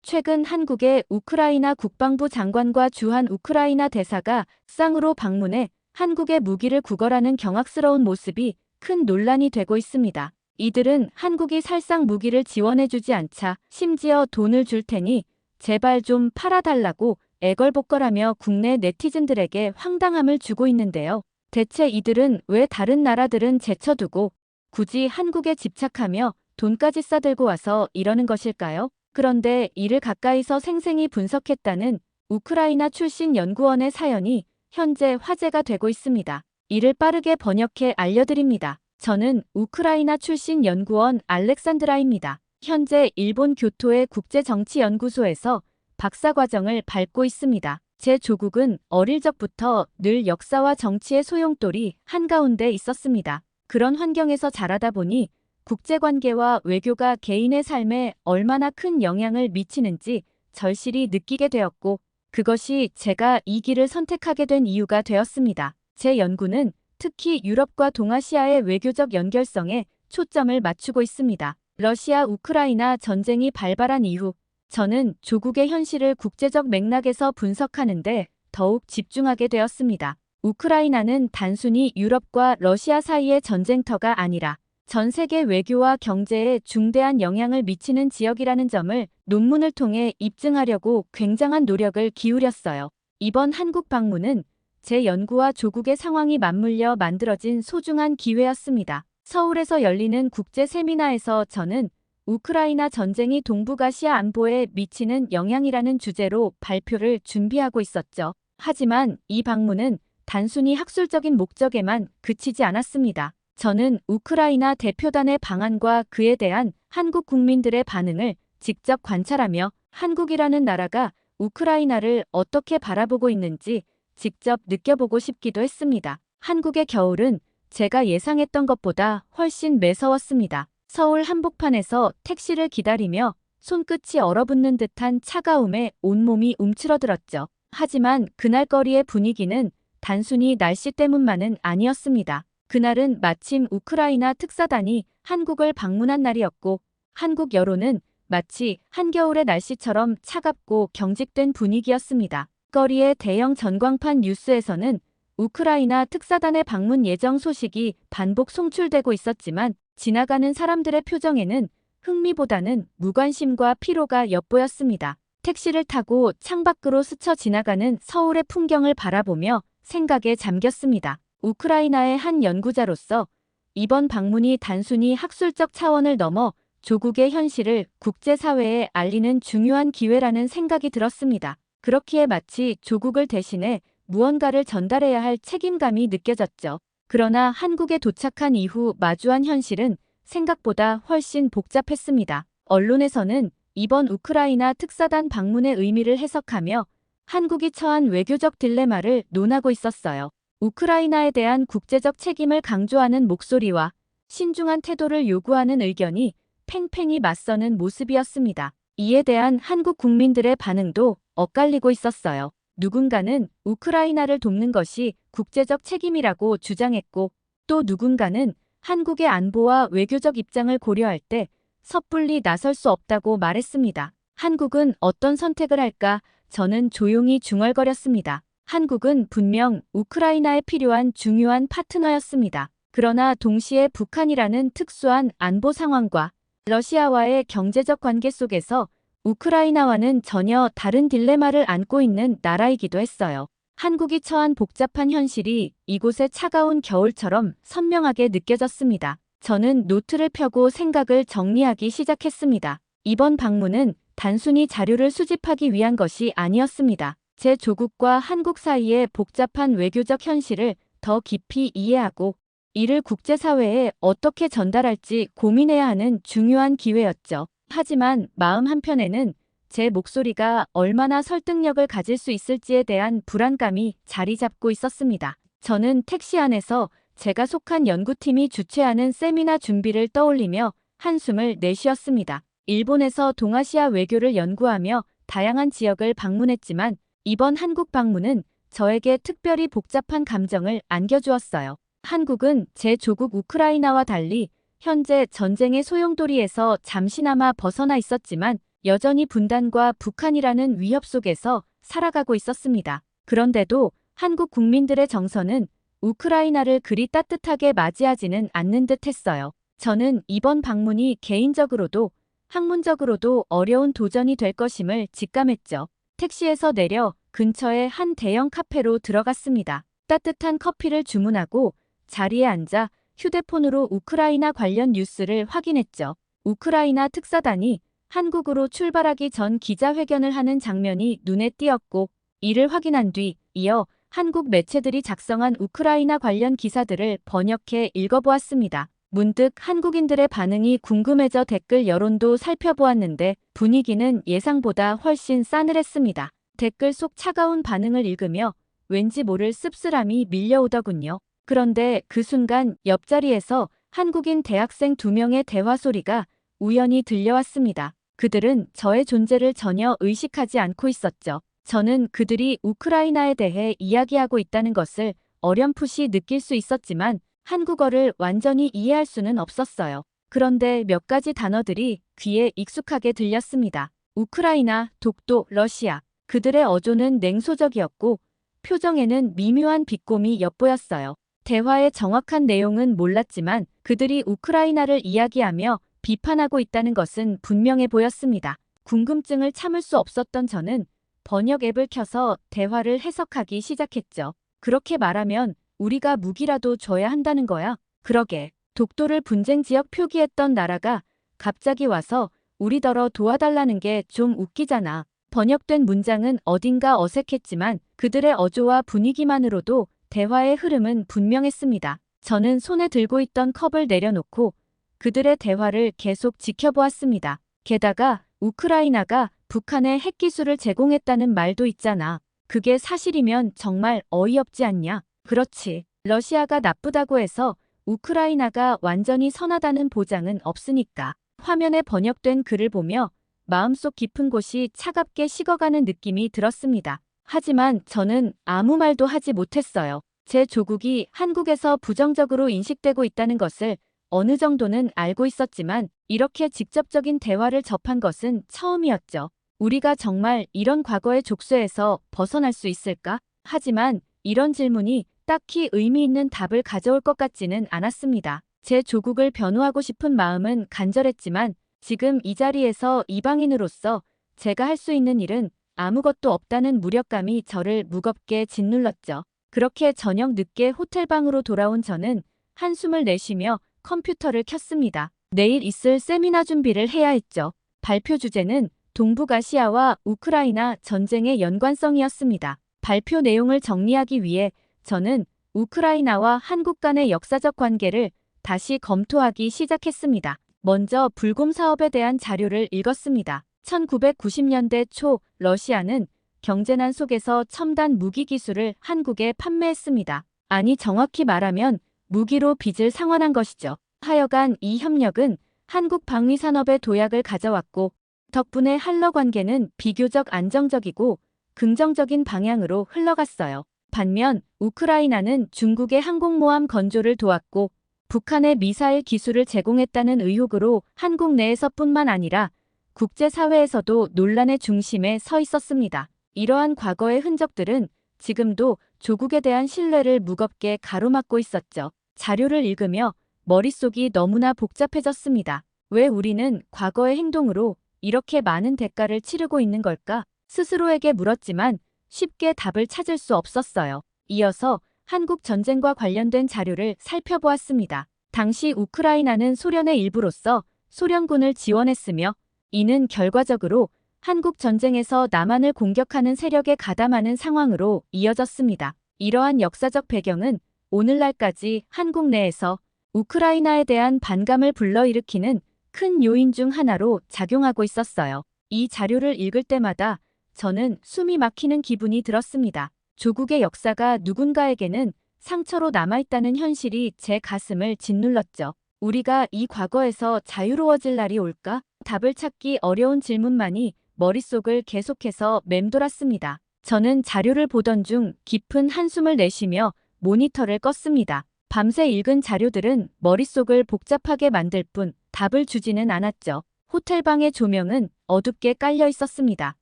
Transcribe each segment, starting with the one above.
최근 한국의 우크라이나 국방부 장관과 주한 우크라이나 대사가 쌍으로 방문해 한국의 무기를 구걸하는 경악스러운 모습이 큰 논란이 되고 있습니다. 이들은 한국이 살상 무기를 지원해주지 않자 심지어 돈을 줄 테니 제발 좀 팔아달라고 애걸복걸하며 국내 네티즌들에게 황당함을 주고 있는데요. 대체 이들은 왜 다른 나라들은 제쳐두고 굳이 한국에 집착하며 돈까지 싸들고 와서 이러는 것일까요? 그런데 이를 가까이서 생생히 분석했다는 우크라이나 출신 연구원의 사연이 현재 화제가 되고 있습니다. 이를 빠르게 번역해 알려드립니다. 저는 우크라이나 출신 연구원 알렉산드라입니다. 현재 일본 교토의 국제정치연구소에서 박사과정을 밟고 있습니다. 제 조국은 어릴 적부터 늘 역사와 정치의 소용돌이 한가운데 있었습니다. 그런 환경에서 자라다 보니 국제관계와 외교가 개인의 삶에 얼마나 큰 영향을 미치는지 절실히 느끼게 되었고, 그것이 제가 이 길을 선택하게 된 이유가 되었습니다. 제 연구는 특히 유럽과 동아시아의 외교적 연결성에 초점을 맞추고 있습니다. 러시아 우크라이나 전쟁이 발발한 이후 저는 조국의 현실을 국제적 맥락에서 분석하는데 더욱 집중하게 되었습니다. 우크라이나는 단순히 유럽과 러시아 사이의 전쟁터가 아니라 전 세계 외교와 경제에 중대한 영향을 미치는 지역이라는 점을 논문을 통해 입증하려고 굉장한 노력을 기울였어요. 이번 한국 방문은 제 연구와 조국의 상황이 맞물려 만들어진 소중한 기회였습니다. 서울에서 열리는 국제 세미나에서 저는 우크라이나 전쟁이 동북아시아 안보에 미치는 영향이라는 주제로 발표를 준비하고 있었죠. 하지만 이 방문은 단순히 학술적인 목적에만 그치지 않았습니다. 저는 우크라이나 대표단의 방안과 그에 대한 한국 국민들의 반응을 직접 관찰하며 한국이라는 나라가 우크라이나를 어떻게 바라보고 있는지 직접 느껴보고 싶기도 했습니다. 한국의 겨울은 제가 예상했던 것보다 훨씬 매서웠습니다. 서울 한복판에서 택시를 기다리며 손끝이 얼어붙는 듯한 차가움에 온몸이 움츠러들었죠. 하지만 그날 거리의 분위기는 단순히 날씨 때문만은 아니었습니다. 그날은 마침 우크라이나 특사단이 한국을 방문한 날이었고 한국 여론은 마치 한겨울의 날씨처럼 차갑고 경직된 분위기였습니다. 거리의 대형 전광판 뉴스에서는 우크라이나 특사단의 방문 예정 소식이 반복 송출되고 있었지만 지나가는 사람들의 표정에는 흥미보다는 무관심과 피로가 엿보였습니다. 택시를 타고 창밖으로 스쳐 지나가는 서울의 풍경을 바라보며 생각에 잠겼습니다. 우크라이나의 한 연구자로서 이번 방문이 단순히 학술적 차원을 넘어 조국의 현실을 국제사회에 알리는 중요한 기회라는 생각이 들었습니다. 그렇기에 마치 조국을 대신해 무언가를 전달해야 할 책임감이 느껴졌죠. 그러나 한국에 도착한 이후 마주한 현실은 생각보다 훨씬 복잡했습니다. 언론에서는 이번 우크라이나 특사단 방문의 의미를 해석하며 한국이 처한 외교적 딜레마를 논하고 있었어요. 우크라이나에 대한 국제적 책임을 강조하는 목소리와 신중한 태도를 요구하는 의견이 팽팽히 맞서는 모습이었습니다. 이에 대한 한국 국민들의 반응도 엇갈리고 있었어요. 누군가는 우크라이나를 돕는 것이 국제적 책임이라고 주장했고 또 누군가는 한국의 안보와 외교적 입장을 고려할 때 섣불리 나설 수 없다고 말했습니다. 한국은 어떤 선택을 할까? 저는 조용히 중얼거렸습니다. 한국은 분명 우크라이나에 필요한 중요한 파트너였습니다. 그러나 동시에 북한이라는 특수한 안보 상황과 러시아와의 경제적 관계 속에서 우크라이나와는 전혀 다른 딜레마를 안고 있는 나라이기도 했어요. 한국이 처한 복잡한 현실이 이곳의 차가운 겨울처럼 선명하게 느껴졌습니다. 저는 노트를 펴고 생각을 정리하기 시작했습니다. 이번 방문은 단순히 자료를 수집하기 위한 것이 아니었습니다. 제 조국과 한국 사이의 복잡한 외교적 현실을 더 깊이 이해하고 이를 국제사회에 어떻게 전달할지 고민해야 하는 중요한 기회였죠. 하지만 마음 한편에는 제 목소리가 얼마나 설득력을 가질 수 있을지에 대한 불안감이 자리 잡고 있었습니다. 저는 택시 안에서 제가 속한 연구팀이 주최하는 세미나 준비를 떠올리며 한숨을 내쉬었습니다. 일본에서 동아시아 외교를 연구하며 다양한 지역을 방문했지만 이번 한국 방문은 저에게 특별히 복잡한 감정을 안겨주었어요. 한국은 제 조국 우크라이나와 달리 현재 전쟁의 소용돌이에서 잠시나마 벗어나 있었지만 여전히 분단과 북한이라는 위협 속에서 살아가고 있었습니다. 그런데도 한국 국민들의 정서는 우크라이나를 그리 따뜻하게 맞이하지는 않는 듯 했어요. 저는 이번 방문이 개인적으로도 학문적으로도 어려운 도전이 될 것임을 직감했죠. 택시에서 내려 근처의 한 대형 카페로 들어갔습니다. 따뜻한 커피를 주문하고 자리에 앉아 휴대폰으로 우크라이나 관련 뉴스를 확인했죠. 우크라이나 특사단이 한국으로 출발하기 전 기자회견을 하는 장면이 눈에 띄었고, 이를 확인한 뒤 이어 한국 매체들이 작성한 우크라이나 관련 기사들을 번역해 읽어보았습니다. 문득 한국인들의 반응이 궁금해져 댓글 여론도 살펴보았는데 분위기는 예상보다 훨씬 싸늘했습니다. 댓글 속 차가운 반응을 읽으며 왠지 모를 씁쓸함이 밀려오더군요. 그런데 그 순간 옆자리에서 한국인 대학생 2명의 대화 소리가 우연히 들려왔습니다. 그들은 저의 존재를 전혀 의식하지 않고 있었죠. 저는 그들이 우크라이나에 대해 이야기하고 있다는 것을 어렴풋이 느낄 수 있었지만 한국어를 완전히 이해할 수는 없었어요. 그런데 몇 가지 단어들이 귀에 익숙하게 들렸습니다. 우크라이나, 독도, 러시아. 그들의 어조는 냉소적이었고 표정에는 미묘한 비꼼이 엿보였어요. 대화의 정확한 내용은 몰랐지만 그들이 우크라이나를 이야기하며 비판하고 있다는 것은 분명해 보였습니다. 궁금증을 참을 수 없었던 저는 번역 앱을 켜서 대화를 해석하기 시작했죠. 그렇게 말하면 우리가 무기라도 줘야 한다는 거야. 그러게, 독도를 분쟁 지역 표기했던 나라가 갑자기 와서 우리더러 도와달라는 게 좀 웃기잖아. 번역된 문장은 어딘가 어색했지만 그들의 어조와 분위기만으로도 대화의 흐름은 분명했습니다. 저는 손에 들고 있던 컵을 내려놓고 그들의 대화를 계속 지켜보았습니다. 게다가 우크라이나가 북한에 핵기술을 제공했다는 말도 있잖아. 그게 사실이면 정말 어이없지 않냐? 그렇지. 러시아가 나쁘다고 해서 우크라이나가 완전히 선하다는 보장은 없으니까. 화면에 번역된 글을 보며 마음속 깊은 곳이 차갑게 식어가는 느낌이 들었습니다. 하지만 저는 아무 말도 하지 못했어요. 제 조국이 한국에서 부정적으로 인식되고 있다는 것을 어느 정도는 알고 있었지만 이렇게 직접적인 대화를 접한 것은 처음이었죠. 우리가 정말 이런 과거의 족쇄에서 벗어날 수 있을까? 하지만 이런 질문이 딱히 의미 있는 답을 가져올 것 같지는 않았습니다. 제 조국을 변호하고 싶은 마음은 간절했지만 지금 이 자리에서 이방인으로서 제가 할 수 있는 일은 아무것도 없다는 무력감이 저를 무겁게 짓눌렀죠. 그렇게 저녁 늦게 호텔방으로 돌아온 저는 한숨을 내쉬며 컴퓨터를 켰습니다. 내일 있을 세미나 준비를 해야 했죠. 발표 주제는 동북아시아와 우크라이나 전쟁의 연관성이었습니다. 발표 내용을 정리하기 위해 저는 우크라이나와 한국 간의 역사적 관계를 다시 검토하기 시작했습니다. 먼저 불곰 사업에 대한 자료를 읽었습니다. 1990년대 초 러시아는 경제난 속에서 첨단 무기 기술을 한국에 판매했습니다. 아니 정확히 말하면 무기로 빚을 상환한 것이죠. 하여간 이 협력은 한국 방위산업의 도약을 가져왔고 덕분에 한러 관계는 비교적 안정적이고 긍정적인 방향으로 흘러갔어요. 반면 우크라이나는 중국의 항공모함 건조를 도왔고 북한의 미사일 기술을 제공했다는 의혹으로 한국 내에서뿐만 아니라 국제사회에서도 논란의 중심에 서 있었습니다. 이러한 과거의 흔적들은 지금도 조국에 대한 신뢰를 무겁게 가로막고 있었죠. 자료를 읽으며 머릿속이 너무나 복잡해졌습니다. 왜 우리는 과거의 행동으로 이렇게 많은 대가를 치르고 있는 걸까? 스스로에게 물었지만 쉽게 답을 찾을 수 없었어요. 이어서 한국 전쟁과 관련된 자료를 살펴보았습니다. 당시 우크라이나는 소련의 일부로서 소련군을 지원했으며 이는 결과적으로 한국 전쟁에서 남한을 공격하는 세력에 가담하는 상황으로 이어졌습니다. 이러한 역사적 배경은 오늘날까지 한국 내에서 우크라이나에 대한 반감을 불러일으키는 큰 요인 중 하나로 작용하고 있었어요. 이 자료를 읽을 때마다 저는 숨이 막히는 기분이 들었습니다. 조국의 역사가 누군가에게는 상처로 남아있다는 현실이 제 가슴을 짓눌렀죠. 우리가 이 과거에서 자유로워질 날이 올까? 답을 찾기 어려운 질문만이 머릿속을 계속해서 맴돌았습니다. 저는 자료를 보던 중 깊은 한숨을 내쉬며 모니터를 껐습니다. 밤새 읽은 자료들은 머릿속을 복잡하게 만들 뿐 답을 주지는 않았죠. 호텔방의 조명은 어둡게 깔려 있었습니다.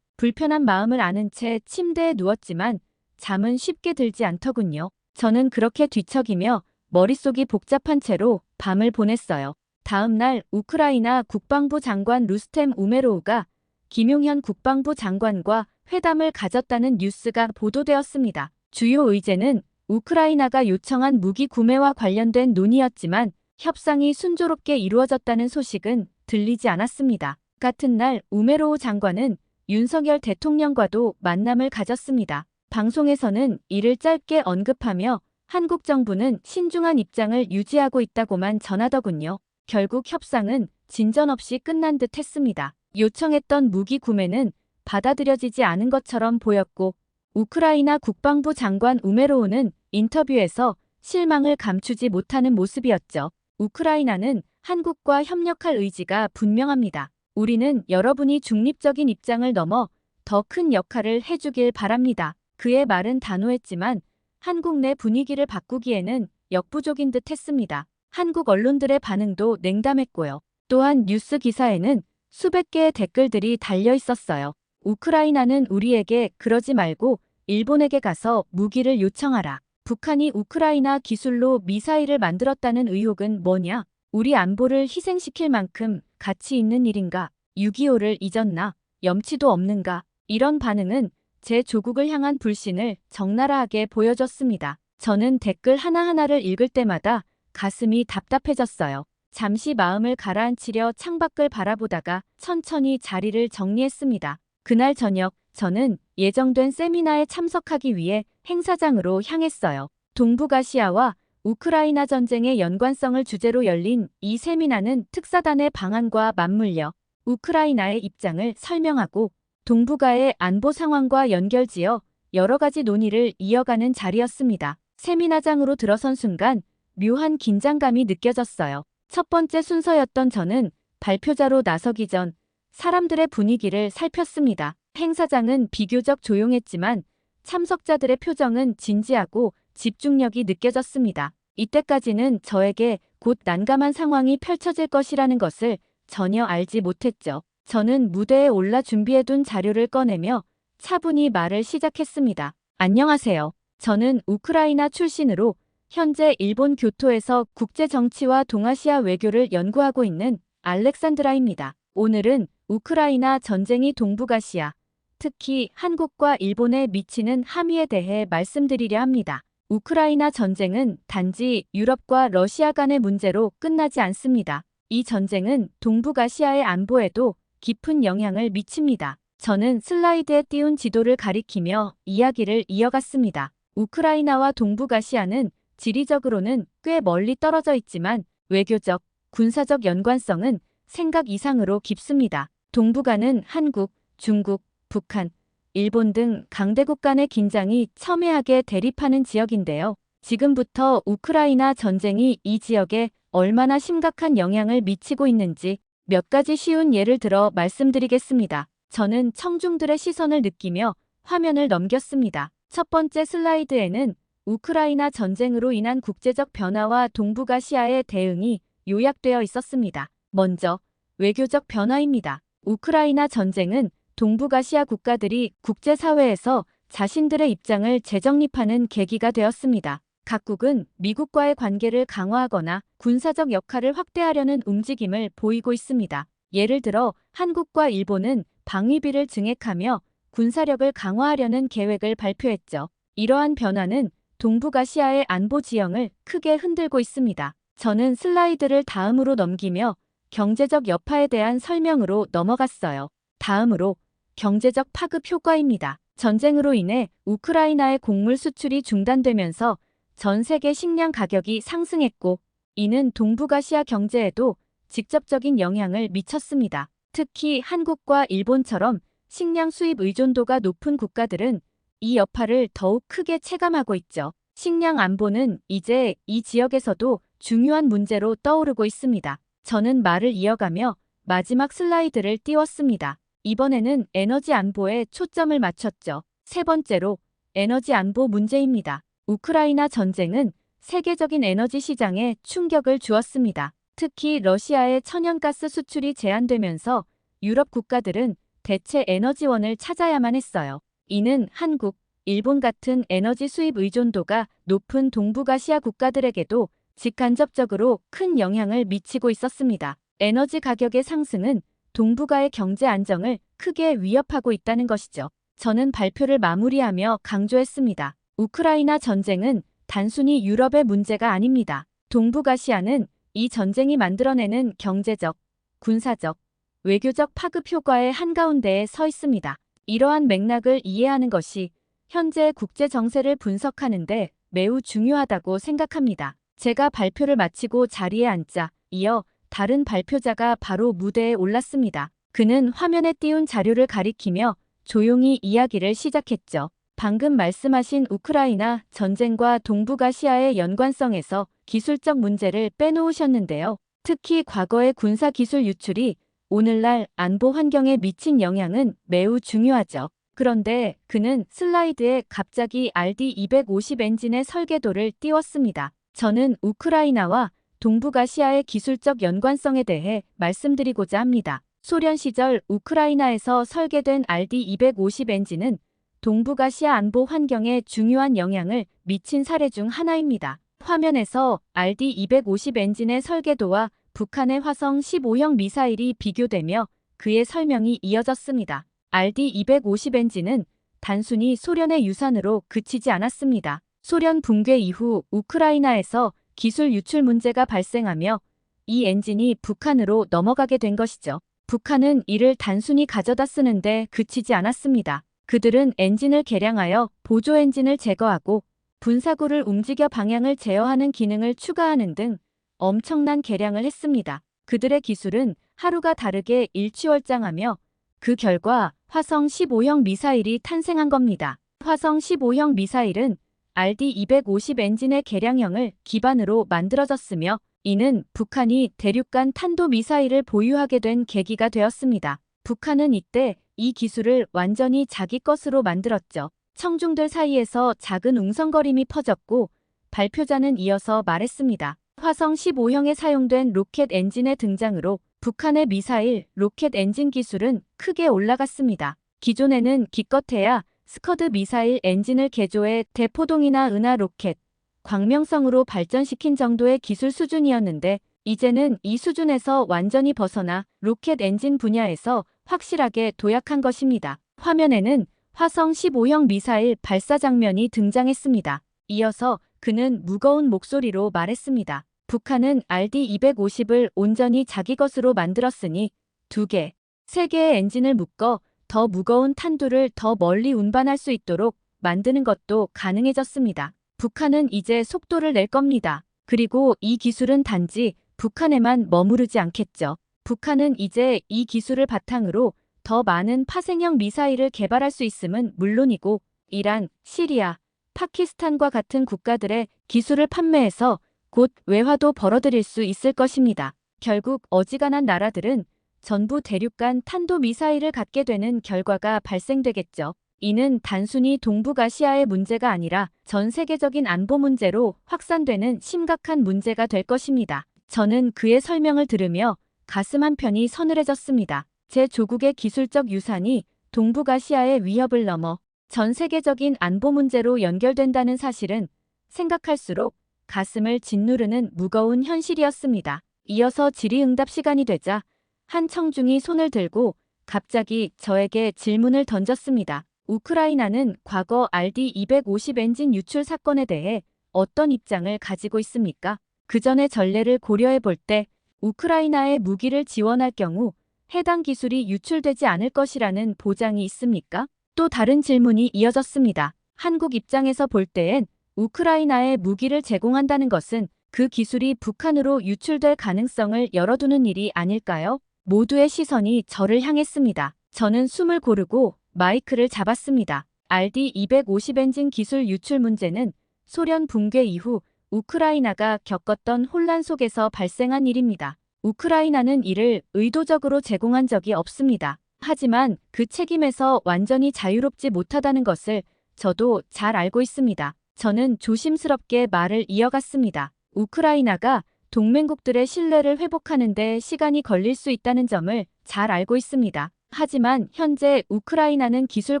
불편한 마음을 아는 채 침대에 누웠지만 잠은 쉽게 들지 않더군요. 저는 그렇게 뒤척이며 머릿속이 복잡한 채로 밤을 보냈어요. 다음 날 우크라이나 국방부 장관 루스템 우메로우가 김용현 국방부 장관과 회담을 가졌다는 뉴스가 보도되었습니다. 주요 의제는 우크라이나가 요청한 무기 구매와 관련된 논의였지만 협상이 순조롭게 이루어졌다는 소식은 들리지 않았습니다. 같은 날 우메로우 장관은 윤석열 대통령과도 만남을 가졌습니다. 방송에서는 이를 짧게 언급하며 한국 정부는 신중한 입장을 유지하고 있다고만 전하더군요. 결국 협상은 진전 없이 끝난 듯 했습니다. 요청했던 무기 구매는 받아들여지지 않은 것처럼 보였고 우크라이나 국방부 장관 우메로우는 인터뷰에서 실망을 감추지 못하는 모습이었죠. 우크라이나는 한국과 협력할 의지가 분명합니다. 우리는 여러분이 중립적인 입장을 넘어 더 큰 역할을 해주길 바랍니다. 그의 말은 단호했지만 한국 내 분위기를 바꾸기에는 역부족인 듯 했습니다. 한국 언론들의 반응도 냉담했고요. 또한 뉴스 기사에는 수백 개의 댓글들이 달려 있었어요. 우크라이나는 우리에게 그러지 말고 일본에게 가서 무기를 요청하라. 북한이 우크라이나 기술로 미사일을 만들었다는 의혹은 뭐냐? 우리 안보를 희생시킬 만큼 가치 있는 일인가? 6.25를 잊었나? 염치도 없는가? 이런 반응은 제 조국을 향한 불신을 적나라하게 보여줬습니다. 저는 댓글 하나하나를 읽을 때마다 가슴이 답답해졌어요. 잠시 마음을 가라앉히려 창밖을 바라보다가 천천히 자리를 정리했습니다. 그날 저녁 저는 예정된 세미나에 참석하기 위해 행사장으로 향했어요. 동북아시아와 우크라이나 전쟁의 연관성을 주제로 열린 이 세미나는 특사단의 방안과 맞물려 우크라이나의 입장을 설명하고 동북아의 안보 상황과 연결지어 여러 가지 논의를 이어가는 자리였습니다. 세미나장으로 들어선 순간 묘한 긴장감이 느껴졌어요. 첫 번째 순서였던 저는 발표자로 나서기 전 사람들의 분위기를 살폈습니다. 행사장은 비교적 조용했지만 참석자들의 표정은 진지하고 집중력이 느껴졌습니다. 이때까지는 저에게 곧 난감한 상황이 펼쳐질 것이라는 것을 전혀 알지 못했죠. 저는 무대에 올라 준비해둔 자료를 꺼내며 차분히 말을 시작했습니다. 안녕하세요. 저는 우크라이나 출신으로 현재 일본 교토에서 국제정치와 동아시아 외교를 연구하고 있는 알렉산드라입니다. 오늘은 우크라이나 전쟁이 동북아시아, 특히 한국과 일본에 미치는 함의에 대해 말씀드리려 합니다. 우크라이나 전쟁은 단지 유럽과 러시아 간의 문제로 끝나지 않습니다. 이 전쟁은 동북아시아의 안보에도 깊은 영향을 미칩니다. 저는 슬라이드에 띄운 지도를 가리키며 이야기를 이어갔습니다. 우크라이나와 동북아시아는 지리적으로는 꽤 멀리 떨어져 있지만 외교적, 군사적 연관성은 생각 이상으로 깊습니다. 동북아는 한국, 중국, 북한, 일본 등 강대국 간의 긴장이 첨예하게 대립하는 지역인데요. 지금부터 우크라이나 전쟁이 이 지역에 얼마나 심각한 영향을 미치고 있는지 몇 가지 쉬운 예를 들어 말씀드리겠습니다. 저는 청중들의 시선을 느끼며 화면을 넘겼습니다. 첫 번째 슬라이드에는 우크라이나 전쟁으로 인한 국제적 변화와 동북아시아의 대응이 요약되어 있었습니다. 먼저 외교적 변화입니다. 우크라이나 전쟁은 동북아시아 국가들이 국제사회에서 자신들의 입장을 재정립하는 계기가 되었습니다. 각국은 미국과의 관계를 강화하거나 군사적 역할을 확대하려는 움직임을 보이고 있습니다. 예를 들어 한국과 일본은 방위비를 증액하며 군사력을 강화하려는 계획을 발표했죠. 이러한 변화는 동북아시아의 안보 지형을 크게 흔들고 있습니다. 저는 슬라이드를 다음으로 넘기며 경제적 여파에 대한 설명으로 넘어갔어요. 다음으로 경제적 파급 효과입니다. 전쟁으로 인해 우크라이나의 곡물 수출이 중단되면서 전 세계 식량 가격이 상승했고 이는 동북아시아 경제에도 직접적인 영향을 미쳤습니다. 특히 한국과 일본처럼 식량 수입 의존도가 높은 국가들은 이 여파를 더욱 크게 체감하고 있죠. 식량 안보는 이제 이 지역에서도 중요한 문제로 떠오르고 있습니다. 저는 말을 이어가며 마지막 슬라이드를 띄웠습니다. 이번에는 에너지 안보에 초점을 맞췄죠. 세 번째로 에너지 안보 문제입니다. 우크라이나 전쟁은 세계적인 에너지 시장에 충격을 주었습니다. 특히 러시아의 천연가스 수출이 제한되면서 유럽 국가들은 대체 에너지원을 찾아야만 했어요. 이는 한국, 일본 같은 에너지 수입 의존도가 높은 동북아시아 국가들에게도 직간접적으로 큰 영향을 미치고 있었습니다. 에너지 가격의 상승은 동북아의 경제 안정을 크게 위협하고 있다는 것이죠. 저는 발표를 마무리하며 강조했습니다. 우크라이나 전쟁은 단순히 유럽의 문제가 아닙니다. 동북아시아는 이 전쟁이 만들어내는 경제적, 군사적, 외교적 파급 효과의 한가운데에 서 있습니다. 이러한 맥락을 이해하는 것이 현재 국제 정세를 분석하는 데 매우 중요하다고 생각합니다. 제가 발표를 마치고 자리에 앉자 이어 다른 발표자가 바로 무대에 올랐습니다. 그는 화면에 띄운 자료를 가리키며 조용히 이야기를 시작했죠. 방금 말씀하신 우크라이나 전쟁과 동북아시아의 연관성에서 기술적 문제를 빼놓으셨는데요. 특히 과거의 군사기술 유출이 오늘날 안보 환경에 미친 영향은 매우 중요하죠. 그런데 그는 슬라이드에 갑자기 RD-250 엔진의 설계도를 띄웠습니다. 저는 우크라이나와 동북아시아의 기술적 연관성에 대해 말씀드리고자 합니다. 소련 시절 우크라이나에서 설계된 RD-250 엔진은 동북아시아 안보 환경에 중요한 영향을 미친 사례 중 하나입니다. 화면에서 RD-250 엔진의 설계도와 북한의 화성 15형 미사일이 비교되며 그의 설명이 이어졌습니다. RD-250 엔진은 단순히 소련의 유산으로 그치지 않았습니다. 소련 붕괴 이후 우크라이나에서 기술 유출 문제가 발생하며 이 엔진이 북한으로 넘어가게 된 것이죠. 북한은 이를 단순히 가져다 쓰는데 그치지 않았습니다. 그들은 엔진을 개량하여 보조 엔진을 제거하고 분사구를 움직여 방향을 제어하는 기능을 추가하는 등 엄청난 개량을 했습니다. 그들의 기술은 하루가 다르게 일취월장하며 그 결과 화성 15형 미사일이 탄생한 겁니다. 화성 15형 미사일은 RD-250 엔진의 개량형을 기반으로 만들어졌으며 이는 북한이 대륙간 탄도미사일을 보유하게 된 계기가 되었습니다. 북한은 이때 이 기술을 완전히 자기 것으로 만들었죠. 청중들 사이에서 작은 웅성거림이 퍼졌고 발표자는 이어서 말했습니다. 화성 15형에 사용된 로켓 엔진의 등장으로 북한의 미사일, 로켓 엔진 기술은 크게 올라갔습니다. 기존에는 기껏해야 스커드 미사일 엔진을 개조해 대포동이나 은하 로켓, 광명성으로 발전시킨 정도의 기술 수준이었는데 이제는 이 수준에서 완전히 벗어나 로켓 엔진 분야에서 확실하게 도약한 것입니다. 화면에는 화성 15형 미사일 발사 장면이 등장했습니다. 이어서 그는 무거운 목소리로 말했습니다. 북한은 RD-250을 온전히 자기 것으로 만들었으니 2개, 3개의 엔진을 묶어 더 무거운 탄두를 더 멀리 운반할 수 있도록 만드는 것도 가능해졌습니다. 북한은 이제 속도를 낼 겁니다. 그리고 이 기술은 단지 북한에만 머무르지 않겠죠. 북한은 이제 이 기술을 바탕으로 더 많은 파생형 미사일을 개발할 수 있음은 물론이고 이란, 시리아, 파키스탄과 같은 국가들의 기술을 판매해서 곧 외화도 벌어들일 수 있을 것입니다. 결국 어지간한 나라들은 전부 대륙간 탄도미사일을 갖게 되는 결과가 발생되겠죠. 이는 단순히 동북아시아의 문제가 아니라 전 세계적인 안보 문제로 확산되는 심각한 문제가 될 것입니다. 저는 그의 설명을 들으며 가슴 한편이 서늘해졌습니다. 제 조국의 기술적 유산이 동북아시아의 위협을 넘어 전 세계적인 안보 문제로 연결된다는 사실은 생각할수록 가슴을 짓누르는 무거운 현실이었습니다. 이어서 질의응답 시간이 되자 한 청중이 손을 들고 갑자기 저에게 질문을 던졌습니다. 우크라이나는 과거 RD-250 엔진 유출 사건에 대해 어떤 입장을 가지고 있습니까? 그 전의 전례를 고려해 볼 때 우크라이나에 무기를 지원할 경우 해당 기술이 유출되지 않을 것이라는 보장이 있습니까? 또 다른 질문이 이어졌습니다. 한국 입장에서 볼 때엔 우크라이나에 무기를 제공한다는 것은 그 기술이 북한으로 유출될 가능성을 열어두는 일이 아닐까요? 모두의 시선이 저를 향했습니다. 저는 숨을 고르고 마이크를 잡았습니다. RD-250 엔진 기술 유출 문제는 소련 붕괴 이후 우크라이나가 겪었던 혼란 속에서 발생한 일입니다. 우크라이나는 이를 의도적으로 제공한 적이 없습니다. 하지만 그 책임에서 완전히 자유롭지 못하다는 것을 저도 잘 알고 있습니다. 저는 조심스럽게 말을 이어갔습니다. 우크라이나가 동맹국들의 신뢰를 회복하는 데 시간이 걸릴 수 있다는 점을 잘 알고 있습니다. 하지만 현재 우크라이나는 기술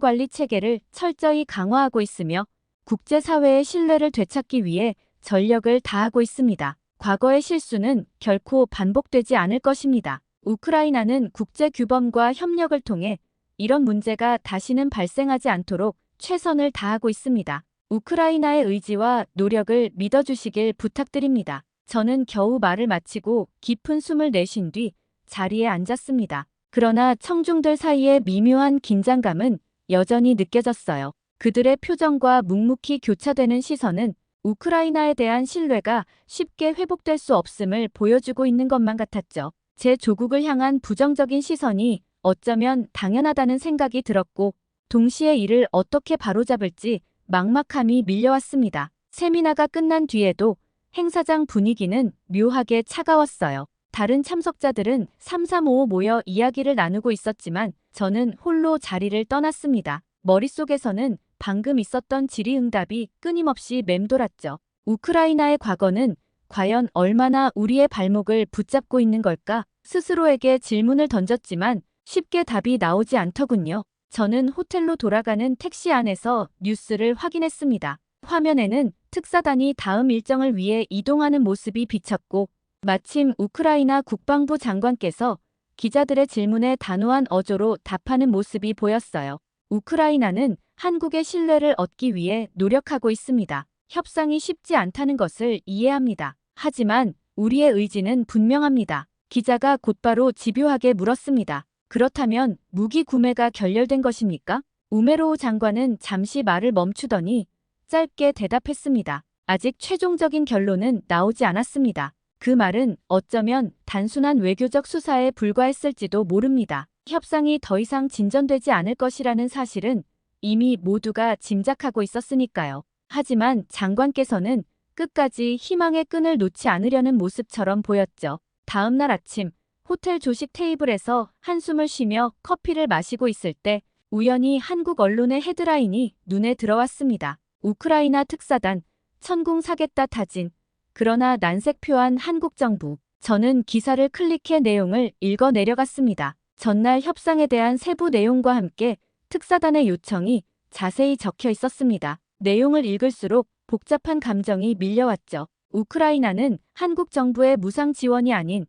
관리 체계를 철저히 강화하고 있으며 국제사회의 신뢰를 되찾기 위해 전력을 다하고 있습니다. 과거의 실수는 결코 반복되지 않을 것입니다. 우크라이나는 국제 규범과 협력을 통해 이런 문제가 다시는 발생하지 않도록 최선을 다하고 있습니다. 우크라이나의 의지와 노력을 믿어주시길 부탁드립니다. 저는 겨우 말을 마치고 깊은 숨을 내쉰 뒤 자리에 앉았습니다. 그러나 청중들 사이의 미묘한 긴장감은 여전히 느껴졌어요. 그들의 표정과 묵묵히 교차되는 시선은 우크라이나에 대한 신뢰가 쉽게 회복될 수 없음을 보여주고 있는 것만 같았죠. 제 조국을 향한 부정적인 시선이 어쩌면 당연하다는 생각이 들었고, 동시에 이를 어떻게 바로잡을지 막막함이 밀려왔습니다. 세미나가 끝난 뒤에도 행사장 분위기는 묘하게 차가웠어요. 다른 참석자들은 삼삼오오 모여 이야기를 나누고 있었지만 저는 홀로 자리를 떠났습니다. 머릿속에서는 방금 있었던 질의응답이 끊임없이 맴돌았죠. 우크라이나의 과거는 과연 얼마나 우리의 발목을 붙잡고 있는 걸까? 스스로에게 질문을 던졌지만 쉽게 답이 나오지 않더군요. 저는 호텔로 돌아가는 택시 안에서 뉴스를 확인했습니다. 화면에는 특사단이 다음 일정을 위해 이동하는 모습이 비쳤고, 마침 우크라이나 국방부 장관께서 기자들의 질문에 단호한 어조로 답하는 모습이 보였어요. 우크라이나는 한국의 신뢰를 얻기 위해 노력하고 있습니다. 협상이 쉽지 않다는 것을 이해합니다. 하지만 우리의 의지는 분명합니다. 기자가 곧바로 집요하게 물었습니다. 그렇다면 무기 구매가 결렬된 것입니까? 우메로우 장관은 잠시 말을 멈추더니 짧게 대답했습니다. 아직 최종적인 결론은 나오지 않았습니다. 그 말은 어쩌면 단순한 외교적 수사에 불과했을지도 모릅니다. 협상이 더 이상 진전되지 않을 것이라는 사실은 이미 모두가 짐작하고 있었으니까요. 하지만 장관께서는 끝까지 희망의 끈을 놓지 않으려는 모습처럼 보였죠. 다음 날 아침 호텔 조식 테이블에서 한숨을 쉬며 커피를 마시고 있을 때 우연히 한국 언론의 헤드라인이 눈에 들어왔습니다. 우크라이나 특사단 천궁사겠다 타진. 그러나 난색 표한 한국 정부. 저는 기사를 클릭해 내용을 읽어 내려갔습니다. 전날 협상에 대한 세부 내용과 함께 특사단의 요청이 자세히 적혀 있었습니다. 내용을 읽을수록 복잡한 감정이 밀려왔죠. 우크라이나는 한국 정부의 무상 지원이 아닌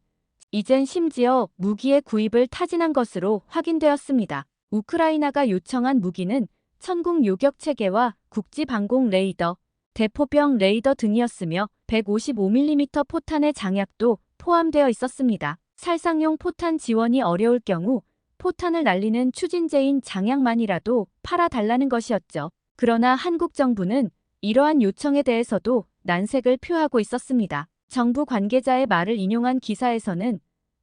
이젠 심지어 무기의 구입을 타진한 것으로 확인되었습니다. 우크라이나가 요청한 무기는 천궁 요격 체계와 국지 방공 레이더, 대포병 레이더 등이었으며 155mm 포탄의 장약도 포함되어 있었습니다. 살상용 포탄 지원이 어려울 경우 포탄을 날리는 추진제인 장약만이라도 팔아달라는 것이었죠. 그러나 한국 정부는 이러한 요청에 대해서도 난색을 표하고 있었습니다. 정부 관계자의 말을 인용한 기사에서는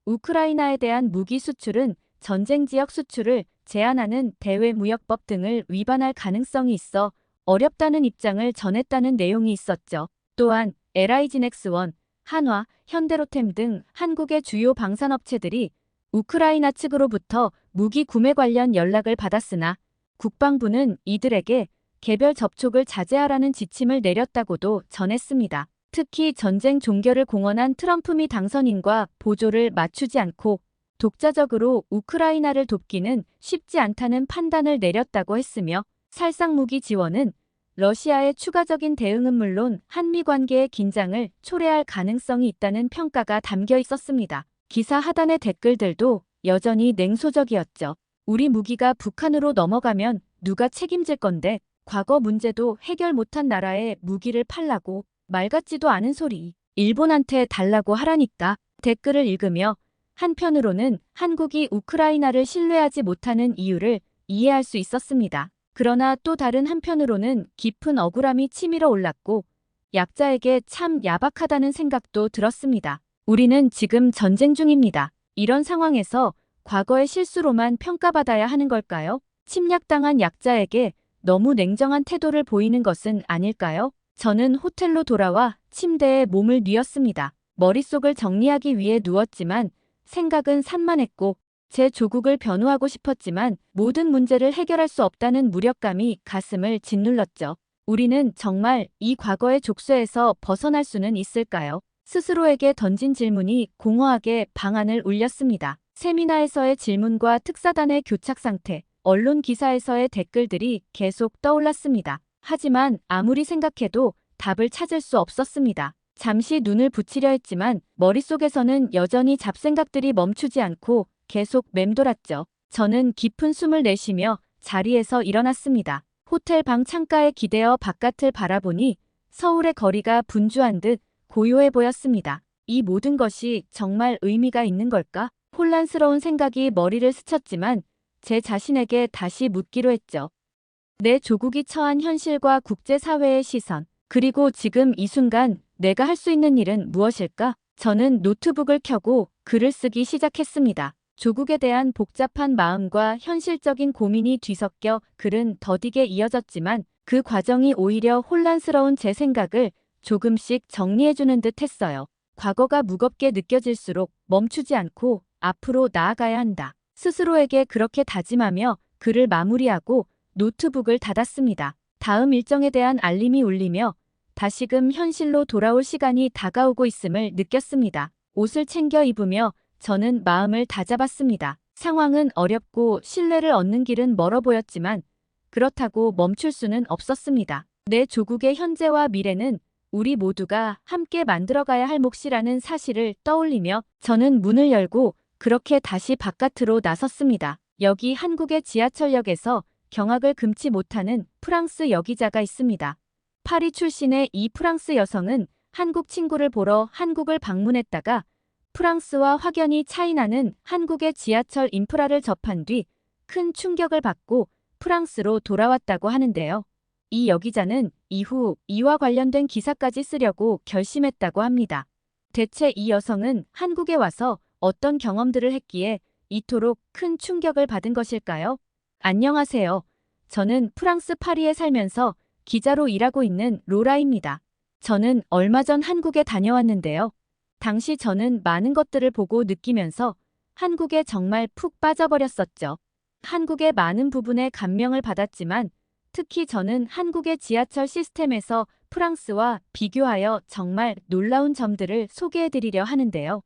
우크라이나에 대한 무기 수출은 전쟁 지역 수출을 제한하는 대외무역법 등을 위반할 가능성이 있어 어렵다는 입장을 전했다는 내용이 있었죠. 또한 LI지넥스원, 한화, 현대로템 등 한국의 주요 방산업체들이 우크라이나 측으로부터 무기 구매 관련 연락을 받았으나 국방부는 이들에게 개별 접촉을 자제하라는 지침을 내렸다고도 전했습니다. 특히 전쟁 종결을 공언한 트럼프 미 당선인과 보조를 맞추지 않고 독자적으로 우크라이나를 돕기는 쉽지 않다는 판단을 내렸다고 했으며 살상무기 지원은 러시아의 추가적인 대응은 물론 한미 관계의 긴장을 초래할 가능성이 있다는 평가가 담겨 있었습니다. 기사 하단의 댓글들도 여전히 냉소적이었죠. 우리 무기가 북한으로 넘어가면 누가 책임질 건데 과거 문제도 해결 못한 나라에 무기를 팔라고 말 같지도 않은 소리. 일본한테 달라고 하라니까. 댓글을 읽으며 한편으로는 한국이 우크라이나를 신뢰하지 못하는 이유를 이해할 수 있었습니다. 그러나 또 다른 한편으로는 깊은 억울함이 치밀어 올랐고 약자에게 참 야박하다는 생각도 들었습니다. 우리는 지금 전쟁 중입니다. 이런 상황에서 과거의 실수로만 평가받아야 하는 걸까요? 침략당한 약자에게 너무 냉정한 태도를 보이는 것은 아닐까요? 저는 호텔로 돌아와 침대에 몸을 뉘었습니다. 머릿속을 정리하기 위해 누웠지만 생각은 산만했고 제 조국을 변호하고 싶었지만 모든 문제를 해결할 수 없다는 무력감이 가슴을 짓눌렀죠. 우리는 정말 이 과거의 족쇄에서 벗어날 수는 있을까요? 스스로에게 던진 질문이 공허하게 방안을 울렸습니다. 세미나에서의 질문과 특사단의 교착 상태, 언론 기사에서의 댓글들이 계속 떠올랐습니다. 하지만 아무리 생각해도 답을 찾을 수 없었습니다. 잠시 눈을 붙이려 했지만 머릿속에서는 여전히 잡생각들이 멈추지 않고 계속 맴돌았죠. 저는 깊은 숨을 내쉬며 자리에서 일어났습니다. 호텔 방 창가에 기대어 바깥을 바라보니 서울의 거리가 분주한 듯 고요해 보였습니다. 이 모든 것이 정말 의미가 있는 걸까? 혼란스러운 생각이 머리를 스쳤지만 제 자신에게 다시 묻기로 했죠. 내 조국이 처한 현실과 국제사회의 시선, 그리고 지금 이 순간 내가 할 수 있는 일은 무엇일까? 저는 노트북을 켜고 글을 쓰기 시작했습니다. 조국에 대한 복잡한 마음과 현실적인 고민이 뒤섞여 글은 더디게 이어졌지만 그 과정이 오히려 혼란스러운 제 생각을 조금씩 정리해주는 듯 했어요. 과거가 무겁게 느껴질수록 멈추지 않고 앞으로 나아가야 한다. 스스로에게 그렇게 다짐하며 글을 마무리하고 노트북을 닫았습니다. 다음 일정에 대한 알림이 울리며 다시금 현실로 돌아올 시간이 다가오고 있음을 느꼈습니다. 옷을 챙겨 입으며 저는 마음을 다잡았습니다. 상황은 어렵고 신뢰를 얻는 길은 멀어 보였지만 그렇다고 멈출 수는 없었습니다. 내 조국의 현재와 미래는 우리 모두가 함께 만들어가야 할 몫이라는 사실을 떠올리며 저는 문을 열고 그렇게 다시 바깥으로 나섰습니다. 여기 한국의 지하철역에서 경악을 금치 못하는 프랑스 여기자가 있습니다. 파리 출신의 이 프랑스 여성은 한국 친구를 보러 한국을 방문했다가 프랑스와 확연히 차이나는 한국의 지하철 인프라를 접한 뒤 큰 충격을 받고 프랑스로 돌아왔다고 하는데요. 이 여기자는 이후 이와 관련된 기사까지 쓰려고 결심했다고 합니다. 대체 이 여성은 한국에 와서 어떤 경험들을 했기에 이토록 큰 충격을 받은 것일까요? 안녕하세요. 저는 프랑스 파리에 살면서 기자로 일하고 있는 로라입니다. 저는 얼마 전 한국에 다녀왔는데요. 당시 저는 많은 것들을 보고 느끼면서 한국에 정말 푹 빠져버렸었죠. 한국의 많은 부분에 감명을 받았지만 특히 저는 한국의 지하철 시스템에서 프랑스와 비교하여 정말 놀라운 점들을 소개해드리려 하는데요.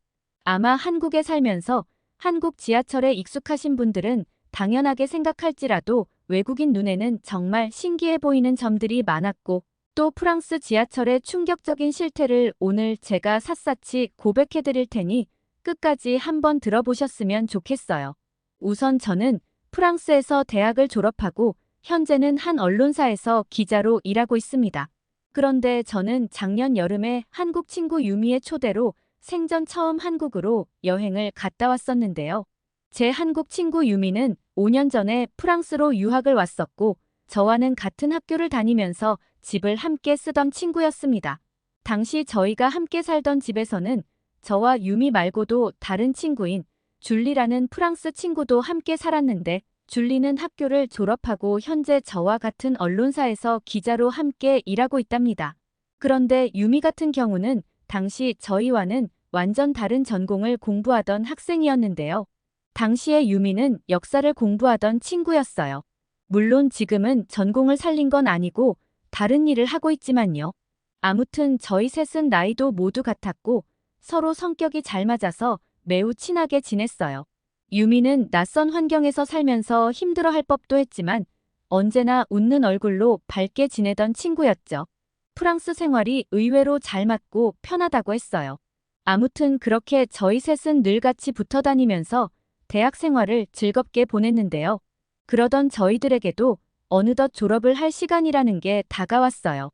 아마 한국에 살면서 한국 지하철에 익숙하신 분들은 당연하게 생각할지라도 외국인 눈에는 정말 신기해 보이는 점들이 많았고 또 프랑스 지하철의 충격적인 실태를 오늘 제가 샅샅이 고백해 드릴 테니 끝까지 한번 들어보셨으면 좋겠어요. 우선 저는 프랑스에서 대학을 졸업하고 현재는 한 언론사에서 기자로 일하고 있습니다. 그런데 저는 작년 여름에 한국 친구 유미의 초대로 생전 처음 한국으로 여행을 갔다 왔었는데요. 제 한국 친구 유미는 5년 전에 프랑스로 유학을 왔었고 저와는 같은 학교를 다니면서 집을 함께 쓰던 친구였습니다. 당시 저희가 함께 살던 집에서는 저와 유미 말고도 다른 친구인 줄리라는 프랑스 친구도 함께 살았는데 줄리는 학교를 졸업하고 현재 저와 같은 언론사에서 기자로 함께 일하고 있답니다. 그런데 유미 같은 경우는 당시 저희와는 완전 다른 전공을 공부하던 학생이었는데요. 당시에 유미는 역사를 공부하던 친구였어요. 물론 지금은 전공을 살린 건 아니고 다른 일을 하고 있지만요. 아무튼 저희 셋은 나이도 모두 같았고 서로 성격이 잘 맞아서 매우 친하게 지냈어요. 유미는 낯선 환경에서 살면서 힘들어할 법도 했지만 언제나 웃는 얼굴로 밝게 지내던 친구였죠. 프랑스 생활이 의외로 잘 맞고 편하다고 했어요. 아무튼 그렇게 저희 셋은 늘 같이 붙어 다니면서 대학 생활을 즐겁게 보냈는데요. 그러던 저희들에게도 어느덧 졸업을 할 시간이라는 게 다가왔어요.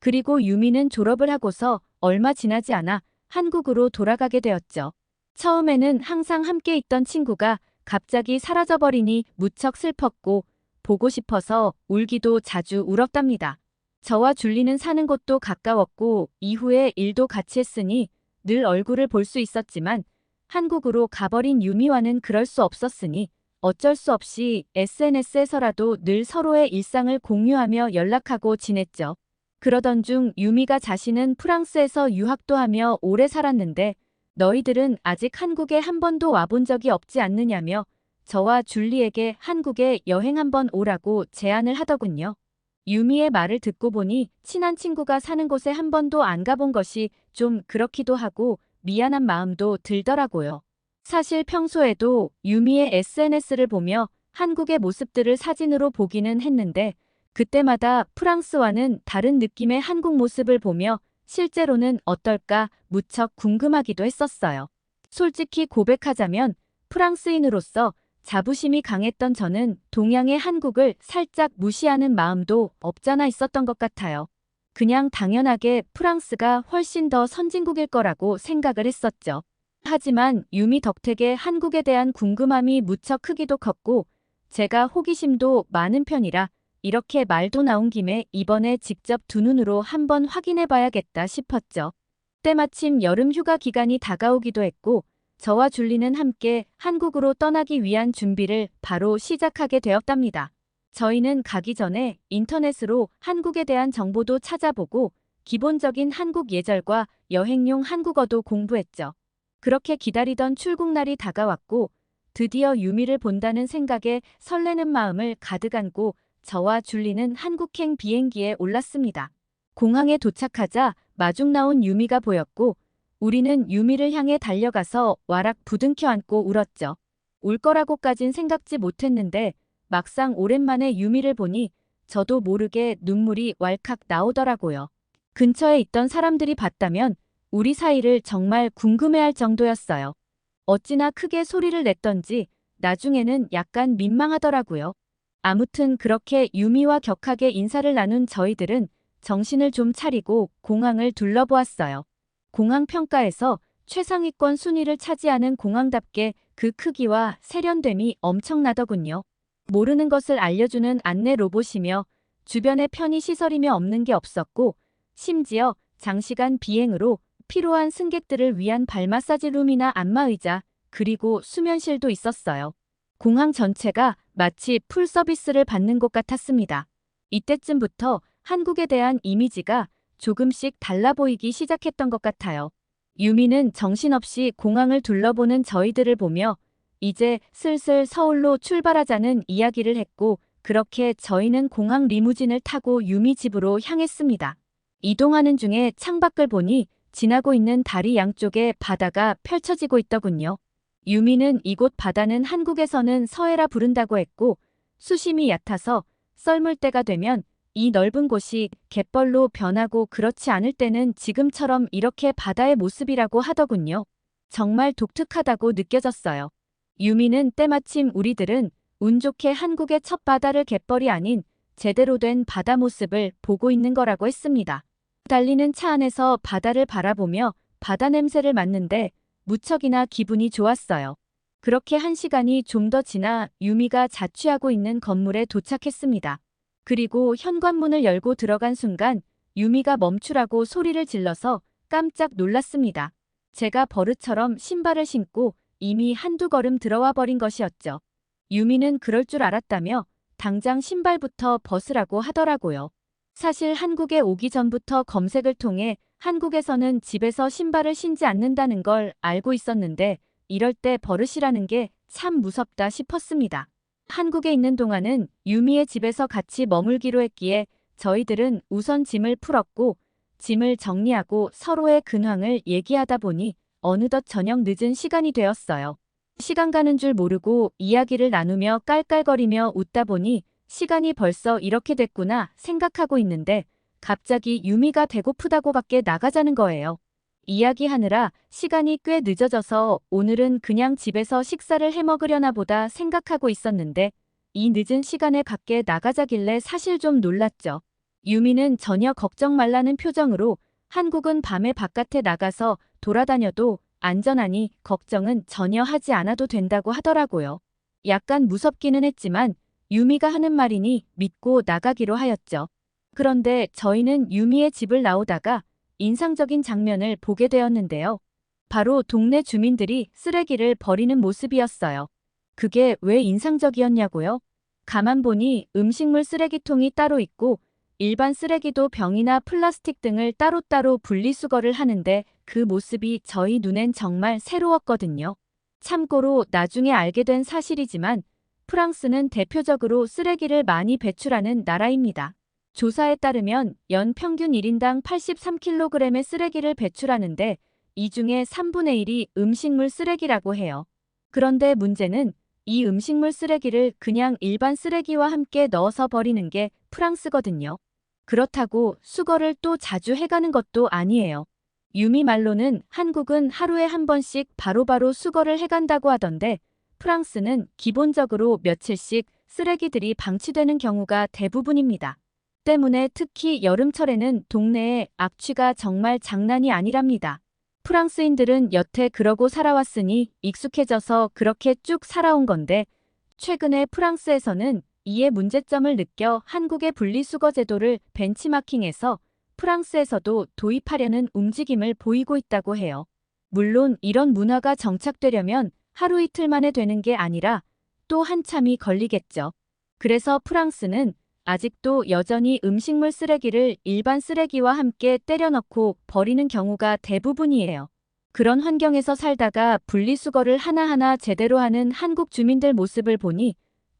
그리고 유미는 졸업을 하고서 얼마 지나지 않아 한국으로 돌아가게 되었죠. 처음에는 항상 함께 있던 친구가 갑자기 사라져버리니 무척 슬펐고 보고 싶어서 울기도 자주 울었답니다. 저와 줄리는 사는 곳도 가까웠고 이후에 일도 같이 했으니 늘 얼굴을 볼 수 있었지만 한국으로 가버린 유미와는 그럴 수 없었으니 어쩔 수 없이 SNS에서라도 늘 서로의 일상을 공유하며 연락하고 지냈죠. 그러던 중 유미가 자신은 프랑스에서 유학도 하며 오래 살았는데 너희들은 아직 한국에 한 번도 와본 적이 없지 않느냐며 저와 줄리에게 한국에 여행 한번 오라고 제안을 하더군요. 유미의 말을 듣고 보니 친한 친구가 사는 곳에 한 번도 안 가본 것이 좀 그렇기도 하고 미안한 마음도 들더라고요. 사실 평소에도 유미의 SNS를 보며 한국의 모습들을 사진으로 보기는 했는데 그때마다 프랑스와는 다른 느낌의 한국 모습을 보며 실제로는 어떨까 무척 궁금하기도 했었어요. 솔직히 고백하자면 프랑스인으로서 자부심이 강했던 저는 동양의 한국을 살짝 무시하는 마음도 없잖아 있었던 것 같아요. 그냥 당연하게 프랑스가 훨씬 더 선진국일 거라고 생각을 했었죠. 하지만 유미 덕택에 한국에 대한 궁금함이 무척 크기도 컸고 제가 호기심도 많은 편이라 이렇게 말도 나온 김에 이번에 직접 두 눈으로 한번 확인해 봐야겠다 싶었죠. 때마침 여름 휴가 기간이 다가오기도 했고 저와 줄리는 함께 한국으로 떠나기 위한 준비를 바로 시작하게 되었답니다. 저희는 가기 전에 인터넷으로 한국에 대한 정보도 찾아보고 기본적인 한국 예절과 여행용 한국어도 공부했죠. 그렇게 기다리던 출국날이 다가왔고 드디어 유미를 본다는 생각에 설레는 마음을 가득 안고 저와 줄리는 한국행 비행기에 올랐습니다. 공항에 도착하자 마중 나온 유미가 보였고 우리는 유미를 향해 달려가서 와락 부둥켜 안고 울었죠. 울 거라고까진 생각지 못했는데 막상 오랜만에 유미를 보니 저도 모르게 눈물이 왈칵 나오더라고요. 근처에 있던 사람들이 봤다면 우리 사이를 정말 궁금해할 정도였어요. 어찌나 크게 소리를 냈던지 나중에는 약간 민망하더라고요. 아무튼 그렇게 유미와 격하게 인사를 나눈 저희들은 정신을 좀 차리고 공항을 둘러보았어요. 공항 평가에서 최상위권 순위를 차지하는 공항답게 그 크기와 세련됨이 엄청나더군요. 모르는 것을 알려주는 안내 로봇이며 주변에 편의시설이며 없는 게 없었고 심지어 장시간 비행으로 피로한 승객들을 위한 발 마사지 룸이나 안마의자 그리고 수면실도 있었어요. 공항 전체가 마치 풀 서비스를 받는 곳 같았습니다. 이때쯤부터 한국에 대한 이미지가 조금씩 달라 보이기 시작했던 것 같아요. 유미는 정신없이 공항을 둘러보는 저희들을 보며 이제 슬슬 서울로 출발하자는 이야기를 했고 그렇게 저희는 공항 리무진을 타고 유미 집으로 향했습니다. 이동하는 중에 창밖을 보니 지나고 있는 다리 양쪽에 바다가 펼쳐지고 있더군요. 유미는 이곳 바다는 한국에서는 서해라 부른다고 했고 수심이 얕아서 썰물 때가 되면 이 넓은 곳이 갯벌로 변하고 그렇지 않을 때는 지금처럼 이렇게 바다의 모습이라고 하더군요. 정말 독특하다고 느껴졌어요. 유미는 때마침 우리들은 운 좋게 한국의 첫 바다를 갯벌이 아닌 제대로 된 바다 모습을 보고 있는 거라고 했습니다. 달리는 차 안에서 바다를 바라보며 바다 냄새를 맡는데 무척이나 기분이 좋았어요. 그렇게 1시간이 좀 더 지나 유미가 자취하고 있는 건물에 도착했습니다. 그리고 현관문을 열고 들어간 순간 유미가 멈추라고 소리를 질러서 깜짝 놀랐습니다. 제가 버릇처럼 신발을 신고 이미 한두 걸음 들어와 버린 것이었죠. 유미는 그럴 줄 알았다며 당장 신발부터 벗으라고 하더라고요. 사실 한국에 오기 전부터 검색을 통해 한국에서는 집에서 신발을 신지 않는다는 걸 알고 있었는데 이럴 때 버릇이라는 게 참 무섭다 싶었습니다. 한국에 있는 동안은 유미의 집에서 같이 머물기로 했기에 저희들은 우선 짐을 풀었고 짐을 정리하고 서로의 근황을 얘기하다 보니 어느덧 저녁 늦은 시간이 되었어요. 시간 가는 줄 모르고 이야기를 나누며 깔깔거리며 웃다 보니 시간이 벌써 이렇게 됐구나 생각하고 있는데 갑자기 유미가 배고프다고 밖에 나가자는 거예요. 이야기하느라 시간이 꽤 늦어져서 오늘은 그냥 집에서 식사를 해먹으려나 보다 생각하고 있었는데 이 늦은 시간에 밖에 나가자길래 사실 좀 놀랐죠. 유미는 전혀 걱정 말라는 표정으로 한국은 밤에 바깥에 나가서 돌아다녀도 안전하니 걱정은 전혀 하지 않아도 된다고 하더라고요. 약간 무섭기는 했지만 유미가 하는 말이니 믿고 나가기로 하였죠. 그런데 저희는 유미의 집을 나오다가 인상적인 장면을 보게 되었는데요. 바로 동네 주민들이 쓰레기를 버리는 모습이었어요. 그게 왜 인상적이었냐고요? 가만 보니 음식물 쓰레기통이 따로 있고 일반 쓰레기도 병이나 플라스틱 등을 따로따로 분리수거를 하는데 그 모습이 저희 눈엔 정말 새로웠거든요. 참고로 나중에 알게 된 사실이지만 프랑스는 대표적으로 쓰레기를 많이 배출하는 나라입니다. 조사에 따르면 연 평균 1인당 83kg의 쓰레기를 배출하는데 이 중에 3분의 1이 음식물 쓰레기라고 해요. 그런데 문제는 이 음식물 쓰레기를 그냥 일반 쓰레기와 함께 넣어서 버리는 게 프랑스거든요. 그렇다고 수거를 또 자주 해가는 것도 아니에요. 유미 말로는 한국은 하루에 한 번씩 바로바로 수거를 해간다고 하던데 프랑스는 기본적으로 며칠씩 쓰레기들이 방치되는 경우가 대부분입니다. 때문에 특히 여름철에는 동네에 악취가 정말 장난이 아니랍니다. 프랑스인들은 여태 그러고 살아왔으니 익숙해져서 그렇게 쭉 살아온 건데 최근에 프랑스에서는 이에 문제점을 느껴 한국의 분리수거 제도를 벤치마킹해서 프랑스에서도 도입하려는 움직임을 보이고 있다고 해요. 물론 이런 문화가 정착되려면 하루 이틀 만에 되는 게 아니라 또 한참이 걸리겠죠. 그래서 프랑스는 아직도 여전히 음식물 쓰레기를 일반 쓰레기와 함께 때려 넣고 버리는 경우가 대부분이에요. 그런 환경에서 살다가 분리수거를 하나하나 제대로 하는 한국 주민들 모습을 보니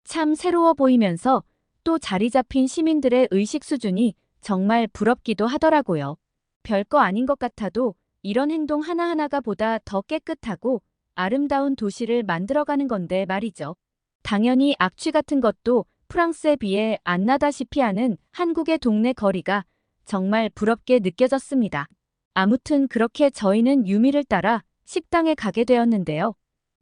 참 새로워 보이면서 또 자리 잡힌 시민들의 의식 수준이 정말 부럽기도 하더라고요. 별거 아닌 것 같아도 이런 행동 하나하나가 보다 더 깨끗하고 아름다운 도시를 만들어가는 건데 말이죠. 당연히 악취 같은 것도 프랑스에 비해 안 나다시피 하는 한국의 동네 거리가 정말 부럽게 느껴졌습니다. 아무튼 그렇게 저희는 유미를 따라 식당에 가게 되었는데요.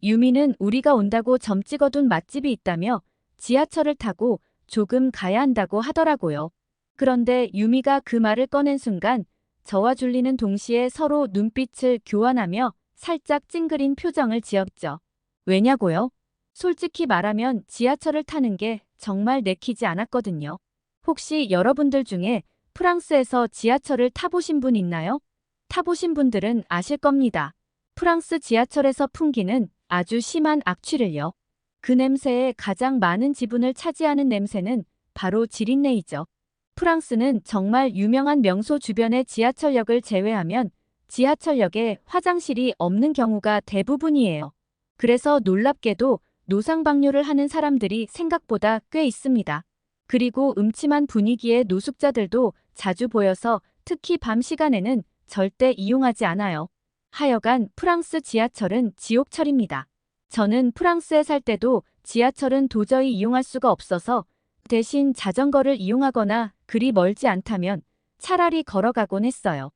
유미는 우리가 온다고 점 찍어둔 맛집이 있다며 지하철을 타고 조금 가야 한다고 하더라고요. 그런데 유미가 그 말을 꺼낸 순간 저와 줄리는 동시에 서로 눈빛을 교환하며 살짝 찡그린 표정을 지었죠. 왜냐고요? 솔직히 말하면 지하철을 타는 게 정말 내키지 않았거든요. 혹시 여러분들 중에 프랑스에서 지하철을 타보신 분 있나요? 타보신 분들은 아실 겁니다. 프랑스 지하철에서 풍기는 아주 심한 악취를요. 그 냄새의 가장 많은 지분을 차지하는 냄새는 바로 지린내이죠. 프랑스는 정말 유명한 명소 주변의 지하철역을 제외하면 지하철역에 화장실이 없는 경우가 대부분이에요. 그래서 놀랍게도 노상방뇨를 하는 사람들이 생각보다 꽤 있습니다. 그리고 음침한 분위기의 노숙자들도 자주 보여서 특히 밤 시간에는 절대 이용하지 않아요. 하여간 프랑스 지하철은 지옥철입니다. 저는 프랑스에 살 때도 지하철은 도저히 이용할 수가 없어서 대신 자전거를 이용하거나 그리 멀지 않다면 차라리 걸어가곤 했어요.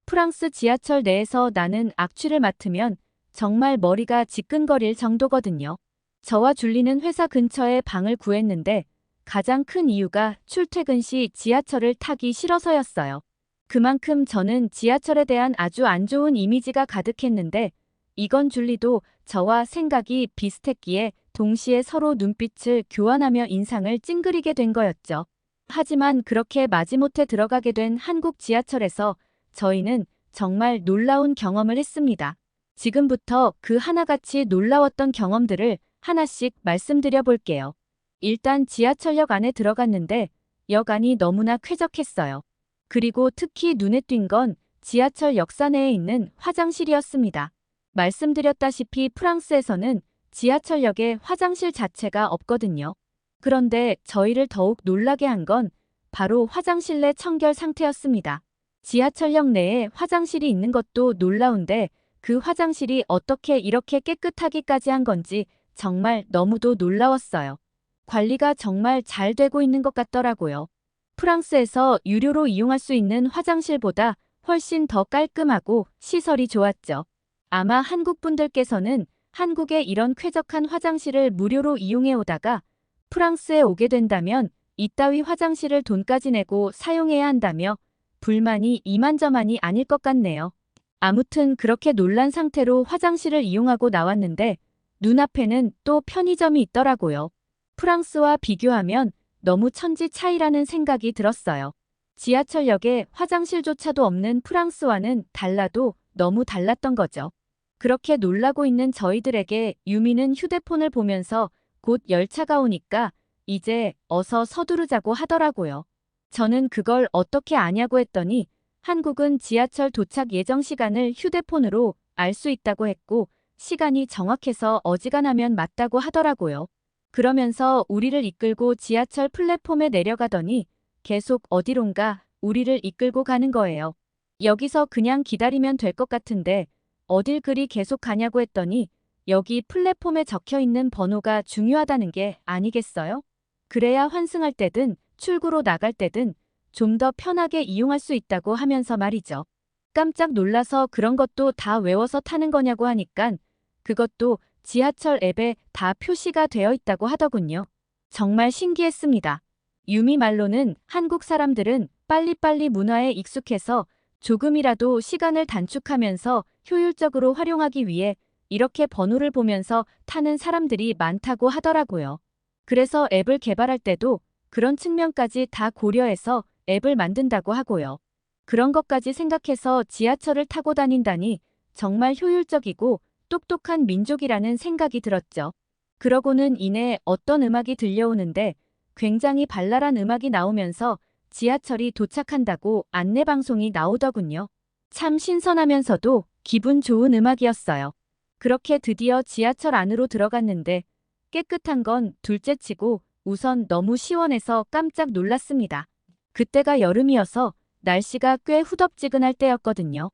프랑스 지하철 내에서 나는 악취를 맡으면 정말 머리가 지끈거릴 정도거든요. 저와 줄리는 회사 근처에 방을 구했는데 가장 큰 이유가 출퇴근 시 지하철을 타기 싫어서였어요. 그만큼 저는 지하철에 대한 아주 안 좋은 이미지가 가득했는데 이건 줄리도 저와 생각이 비슷했기에 동시에 서로 눈빛을 교환하며 인상을 찡그리게 된 거였죠. 하지만 그렇게 마지못해 들어가게 된 한국 지하철에서 저희는 정말 놀라운 경험을 했습니다. 지금부터 그 하나같이 놀라웠던 경험들을 하나씩 말씀드려 볼게요. 일단 지하철역 안에 들어갔는데 역 안이 너무나 쾌적했어요. 그리고 특히 눈에 띈 건 지하철 역사 내에 있는 화장실이었습니다. 말씀드렸다시피 프랑스에서는 지하철역에 화장실 자체가 없거든요. 그런데 저희를 더욱 놀라게 한 건 바로 화장실 내 청결 상태였습니다. 지하철역 내에 화장실이 있는 것도 놀라운데 그 화장실이 어떻게 이렇게 깨끗하기까지 한 건지 정말 너무도 놀라웠어요. 관리가 정말 잘 되고 있는 것 같더라고요. 프랑스에서 유료로 이용할 수 있는 화장실보다 훨씬 더 깔끔하고 시설이 좋았죠. 아마 한국 분들께서는 한국에 이런 쾌적한 화장실을 무료로 이용해 오다가 프랑스에 오게 된다면 이따위 화장실을 돈까지 내고 사용해야 한다며 불만이 이만저만이 아닐 것 같네요. 아무튼 그렇게 놀란 상태로 화장실을 이용하고 나왔는데 눈앞에는 또 편의점이 있더라고요. 프랑스와 비교하면 너무 천지 차이라는 생각이 들었어요. 지하철역에 화장실조차도 없는 프랑스와는 달라도 너무 달랐던 거죠. 그렇게 놀라고 있는 저희들에게 유미는 휴대폰을 보면서 곧 열차가 오니까 이제 어서 서두르자고 하더라고요. 저는 그걸 어떻게 아냐고 했더니 한국은 지하철 도착 예정 시간을 휴대폰으로 알 수 있다고 했고 시간이 정확해서 어지간하면 맞다고 하더라고요. 그러면서 우리를 이끌고 지하철 플랫폼에 내려가더니 계속 어디론가 우리를 이끌고 가는 거예요. 여기서 그냥 기다리면 될 것 같은데 어딜 그리 계속 가냐고 했더니 여기 플랫폼에 적혀 있는 번호가 중요하다는 게 아니겠어요? 그래야 환승할 때든 출구로 나갈 때든 좀 더 편하게 이용할 수 있다고 하면서 말이죠. 깜짝 놀라서 그런 것도 다 외워서 타는 거냐고 하니깐 그것도 지하철 앱에 다 표시가 되어 있다고 하더군요. 정말 신기했습니다. 유미 말로는 한국 사람들은 빨리빨리 문화에 익숙해서 조금이라도 시간을 단축하면서 효율적으로 활용하기 위해 이렇게 번호를 보면서 타는 사람들이 많다고 하더라고요. 그래서 앱을 개발할 때도 그런 측면까지 다 고려해서 앱을 만든다고 하고요. 그런 것까지 생각해서 지하철을 타고 다닌다니 정말 효율적이고 똑똑한 민족이라는 생각이 들었죠. 그러고는 이내 어떤 음악이 들려오는데 굉장히 발랄한 음악이 나오면서 지하철이 도착한다고 안내방송이 나오더군요. 참 신선하면서도 기분 좋은 음악이었어요. 그렇게 드디어 지하철 안으로 들어갔는데 깨끗한 건 둘째치고 우선 너무 시원해서 깜짝 놀랐습니다. 그때가 여름이어서 날씨가 꽤 후덥지근할 때였거든요.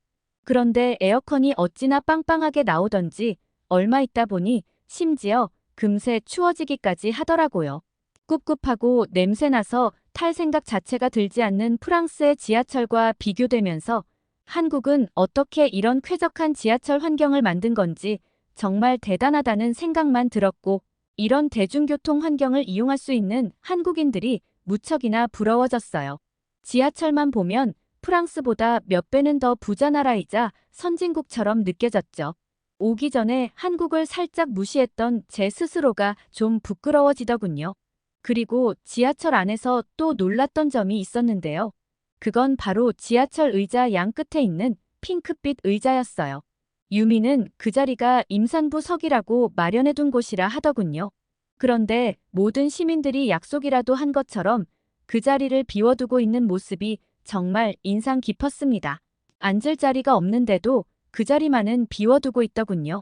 그런데 에어컨이 어찌나 빵빵하게 나오던지 얼마 있다 보니 심지어 금세 추워지기까지 하더라고요. 꿉꿉하고 냄새나서 탈 생각 자체가 들지 않는 프랑스의 지하철과 비교되면서 한국은 어떻게 이런 쾌적한 지하철 환경을 만든 건지 정말 대단하다는 생각만 들었고 이런 대중교통 환경을 이용할 수 있는 한국인들이 무척이나 부러워졌어요. 지하철만 보면 프랑스보다 몇 배는 더 부자 나라이자 선진국처럼 느껴졌죠. 오기 전에 한국을 살짝 무시했던 제 스스로가 좀 부끄러워지더군요. 그리고 지하철 안에서 또 놀랐던 점이 있었는데요. 그건 바로 지하철 의자 양 끝에 있는 핑크빛 의자였어요. 유미는 그 자리가 임산부 석이라고 마련해둔 곳이라 하더군요. 그런데 모든 시민들이 약속이라도 한 것처럼 그 자리를 비워두고 있는 모습이 정말 인상 깊었습니다. 앉을 자리가 없는데도 그 자리만은 비워두고 있더군요.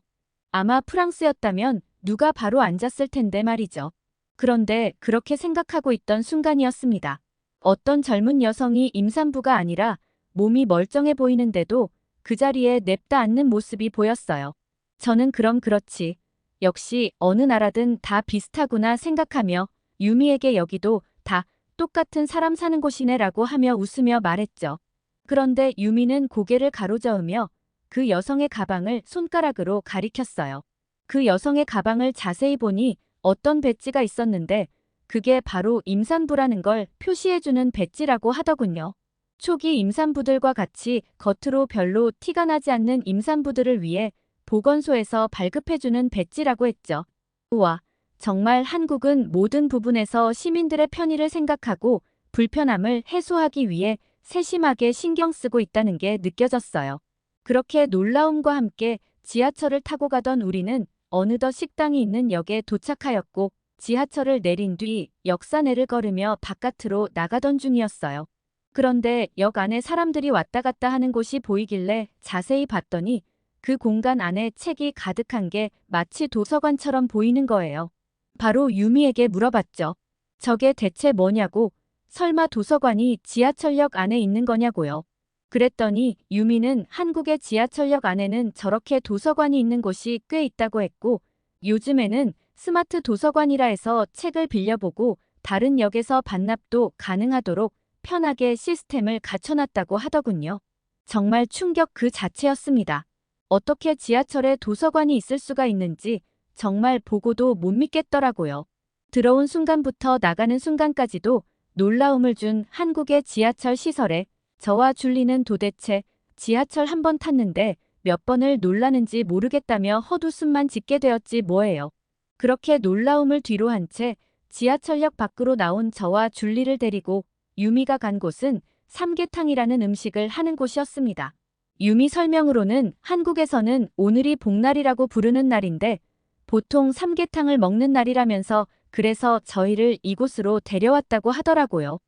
아마 프랑스였다면 누가 바로 앉았을 텐데 말이죠. 그런데 그렇게 생각하고 있던 순간이었습니다. 어떤 젊은 여성이 임산부가 아니라 몸이 멀쩡해 보이는데도 그 자리에 냅다 앉는 모습이 보였어요. 저는 그럼 그렇지. 역시 어느 나라든 다 비슷하구나 생각하며 유미에게 여기도 다 똑같은 사람 사는 곳이네라고 하며 웃으며 말했죠. 그런데 유미는 고개를 가로저으며 그 여성의 가방을 손가락으로 가리켰어요. 그 여성의 가방을 자세히 보니 어떤 배지가 있었는데 그게 바로 임산부라는 걸 표시해주는 배지라고 하더군요. 초기 임산부들과 같이 겉으로 별로 티가 나지 않는 임산부들을 위해 보건소에서 발급해주는 배지라고 했죠. 우와, 정말 한국은 모든 부분에서 시민들의 편의를 생각하고 불편함을 해소하기 위해 세심하게 신경 쓰고 있다는 게 느껴졌어요. 그렇게 놀라움과 함께 지하철을 타고 가던 우리는 어느덧 식당이 있는 역에 도착하였고 지하철을 내린 뒤 역사내를 걸으며 바깥으로 나가던 중이었어요. 그런데 역 안에 사람들이 왔다 갔다 하는 곳이 보이길래 자세히 봤더니 그 공간 안에 책이 가득한 게 마치 도서관처럼 보이는 거예요. 바로 유미에게 물어봤죠. 저게 대체 뭐냐고, 설마 도서관이 지하철역 안에 있는 거냐고요. 그랬더니 유미는 한국의 지하철역 안에는 저렇게 도서관이 있는 곳이 꽤 있다고 했고 요즘에는 스마트 도서관이라 해서 책을 빌려보고 다른 역에서 반납도 가능하도록 편하게 시스템을 갖춰놨다고 하더군요. 정말 충격 그 자체였습니다. 어떻게 지하철에 도서관이 있을 수가 있는지 정말 보고도 못 믿겠더라고요. 들어온 순간부터 나가는 순간까지도 놀라움을 준 한국의 지하철 시설에 저와 줄리는 도대체 지하철 한 번 탔는데 몇 번을 놀라는지 모르겠다며 헛웃음만 짓게 되었지 뭐예요. 그렇게 놀라움을 뒤로 한 채 지하철역 밖으로 나온 저와 줄리를 데리고 유미가 간 곳은 삼계탕이라는 음식을 하는 곳이었습니다. 유미 설명으로는 한국에서는 오늘이 복날이라고 부르는 날인데 보통 삼계탕을 먹는 날이라면서 그래서 저희를 이곳으로 데려왔다고 하더라고요.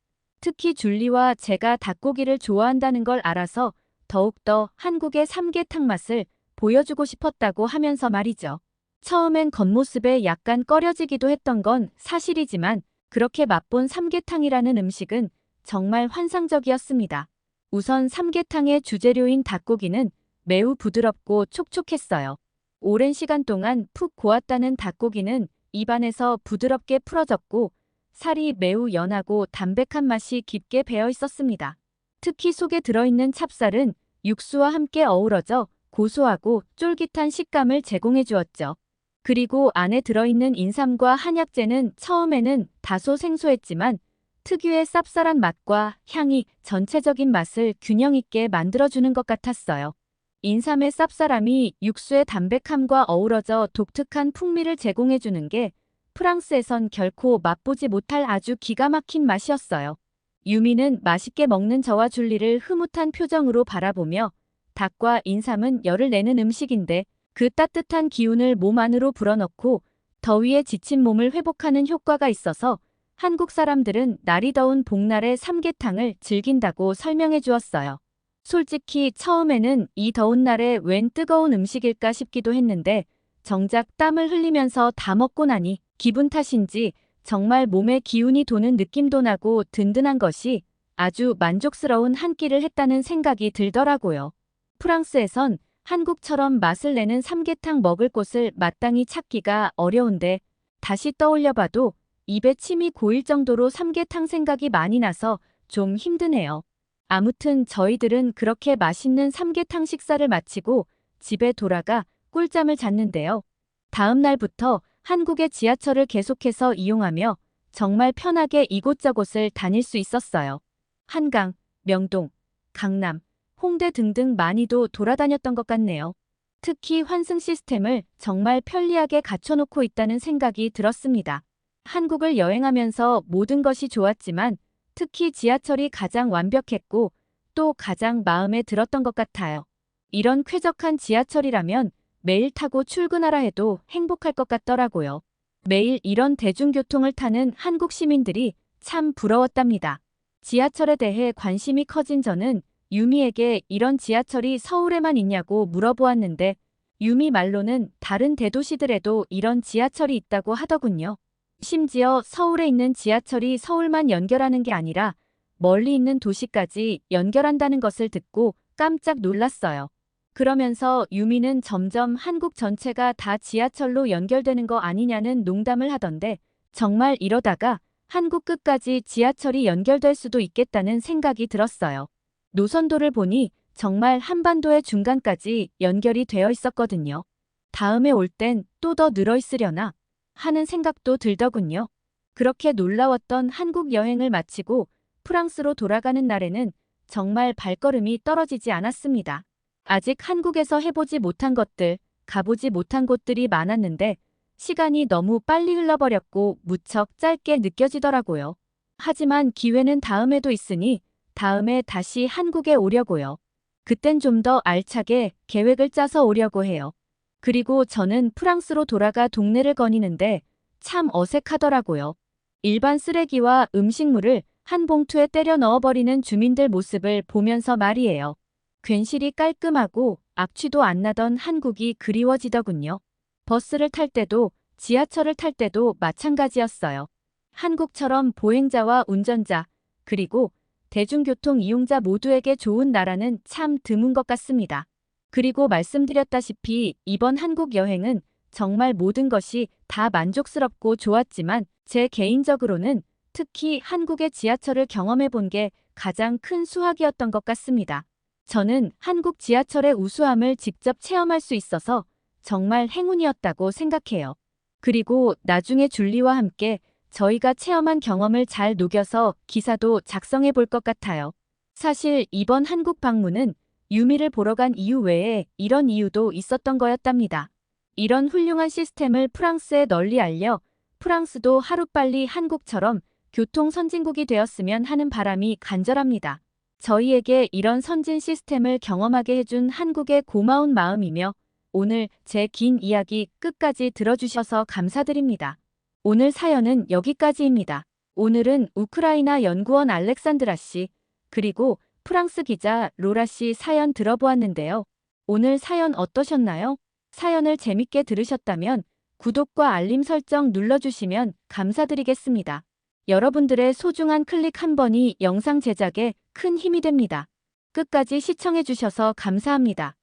특히 줄리와 제가 닭고기를 좋아한다는 걸 알아서 더욱더 한국의 삼계탕 맛을 보여주고 싶었다고 하면서 말이죠. 처음엔 겉모습에 약간 꺼려지기도 했던 건 사실이지만 그렇게 맛본 삼계탕이라는 음식은 정말 환상적이었습니다. 우선 삼계탕의 주재료인 닭고기는 매우 부드럽고 촉촉했어요. 오랜 시간 동안 푹 고았다는 닭고기는 입안에서 부드럽게 풀어졌고 살이 매우 연하고 담백한 맛이 깊게 배어 있었습니다. 특히 속에 들어있는 찹쌀은 육수와 함께 어우러져 고소하고 쫄깃한 식감을 제공해 주었죠. 그리고 안에 들어있는 인삼과 한약재는 처음에는 다소 생소했지만 특유의 쌉쌀한 맛과 향이 전체적인 맛을 균형 있게 만들어주는 것 같았어요. 인삼의 쌉쌀함이 육수의 담백함과 어우러져 독특한 풍미를 제공해주는 게 프랑스에선 결코 맛보지 못할 아주 기가 막힌 맛이었어요. 유미는 맛있게 먹는 저와 줄리를 흐뭇한 표정으로 바라보며 닭과 인삼은 열을 내는 음식인데 그 따뜻한 기운을 몸 안으로 불어넣고 더위에 지친 몸을 회복하는 효과가 있어서 한국 사람들은 날이 더운 복날에 삼계탕을 즐긴다고 설명해 주었어요. 솔직히 처음에는 이 더운 날에 웬 뜨거운 음식일까 싶기도 했는데 정작 땀을 흘리면서 다 먹고 나니 기분 탓인지 정말 몸에 기운이 도는 느낌도 나고 든든한 것이 아주 만족스러운 한 끼를 했다는 생각이 들더라고요. 프랑스에선 한국처럼 맛을 내는 삼계탕 먹을 곳을 마땅히 찾기가 어려운데 다시 떠올려봐도 입에 침이 고일 정도로 삼계탕 생각이 많이 나서 좀 힘드네요. 아무튼 저희들은 그렇게 맛있는 삼계탕 식사를 마치고 집에 돌아가 꿀잠을 잤는데요. 다음 날부터 한국의 지하철을 계속해서 이용하며 정말 편하게 이곳저곳을 다닐 수 있었어요. 한강, 명동, 강남, 홍대 등등 많이도 돌아다녔던 것 같네요. 특히 환승 시스템을 정말 편리하게 갖춰놓고 있다는 생각이 들었습니다. 한국을 여행하면서 모든 것이 좋았지만 특히 지하철이 가장 완벽했고 또 가장 마음에 들었던 것 같아요. 이런 쾌적한 지하철이라면 매일 타고 출근하라 해도 행복할 것 같더라고요. 매일 이런 대중교통을 타는 한국 시민들이 참 부러웠답니다. 지하철에 대해 관심이 커진 저는 유미에게 이런 지하철이 서울에만 있냐고 물어보았는데 유미 말로는 다른 대도시들에도 이런 지하철이 있다고 하더군요. 심지어 서울에 있는 지하철이 서울만 연결하는 게 아니라 멀리 있는 도시까지 연결한다는 것을 듣고 깜짝 놀랐어요. 그러면서 유미는 점점 한국 전체가 다 지하철로 연결되는 거 아니냐는 농담을 하던데 정말 이러다가 한국 끝까지 지하철이 연결될 수도 있겠다는 생각이 들었어요. 노선도를 보니 정말 한반도의 중간까지 연결이 되어 있었거든요. 다음에 올 땐 또 더 늘어 있으려나 하는 생각도 들더군요. 그렇게 놀라웠던 한국 여행을 마치고 프랑스로 돌아가는 날에는 정말 발걸음이 떨어지지 않았습니다. 아직 한국에서 해보지 못한 것들, 가보지 못한 곳들이 많았는데 시간이 너무 빨리 흘러버렸고 무척 짧게 느껴지더라고요. 하지만 기회는 다음에도 있으니 다음에 다시 한국에 오려고요. 그땐 좀 더 알차게 계획을 짜서 오려고 해요. 그리고 저는 프랑스로 돌아가 동네를 거니는데 참 어색하더라고요. 일반 쓰레기와 음식물을 한 봉투에 때려 넣어버리는 주민들 모습을 보면서 말이에요. 괜시리 깔끔하고 악취도 안 나던 한국이 그리워지더군요. 버스를 탈 때도 지하철을 탈 때도 마찬가지였어요. 한국처럼 보행자와 운전자, 그리고 대중교통 이용자 모두에게 좋은 나라는 참 드문 것 같습니다. 그리고 말씀드렸다시피 이번 한국 여행은 정말 모든 것이 다 만족스럽고 좋았지만 제 개인적으로는 특히 한국의 지하철을 경험해 본 게 가장 큰 수확이었던 것 같습니다. 저는 한국 지하철의 우수함을 직접 체험할 수 있어서 정말 행운이었다고 생각해요. 그리고 나중에 줄리와 함께 저희가 체험한 경험을 잘 녹여서 기사도 작성해 볼 것 같아요. 사실 이번 한국 방문은 유미를 보러 간 이유 외에 이런 이유도 있었던 거였답니다. 이런 훌륭한 시스템을 프랑스에 널리 알려 프랑스도 하루빨리 한국처럼 교통 선진국이 되었으면 하는 바람이 간절합니다. 저희에게 이런 선진 시스템을 경험하게 해준 한국의 고마운 마음이며 오늘 제 긴 이야기 끝까지 들어주셔서 감사드립니다. 오늘 사연은 여기까지입니다. 오늘은 우크라이나 연구원 알렉산드라 씨, 그리고 프랑스 기자 로라 씨 사연 들어보았는데요. 오늘 사연 어떠셨나요? 사연을 재밌게 들으셨다면 구독과 알림 설정 눌러주시면 감사드리겠습니다. 여러분들의 소중한 클릭 한 번이 영상 제작에 큰 힘이 됩니다. 끝까지 시청해주셔서 감사합니다.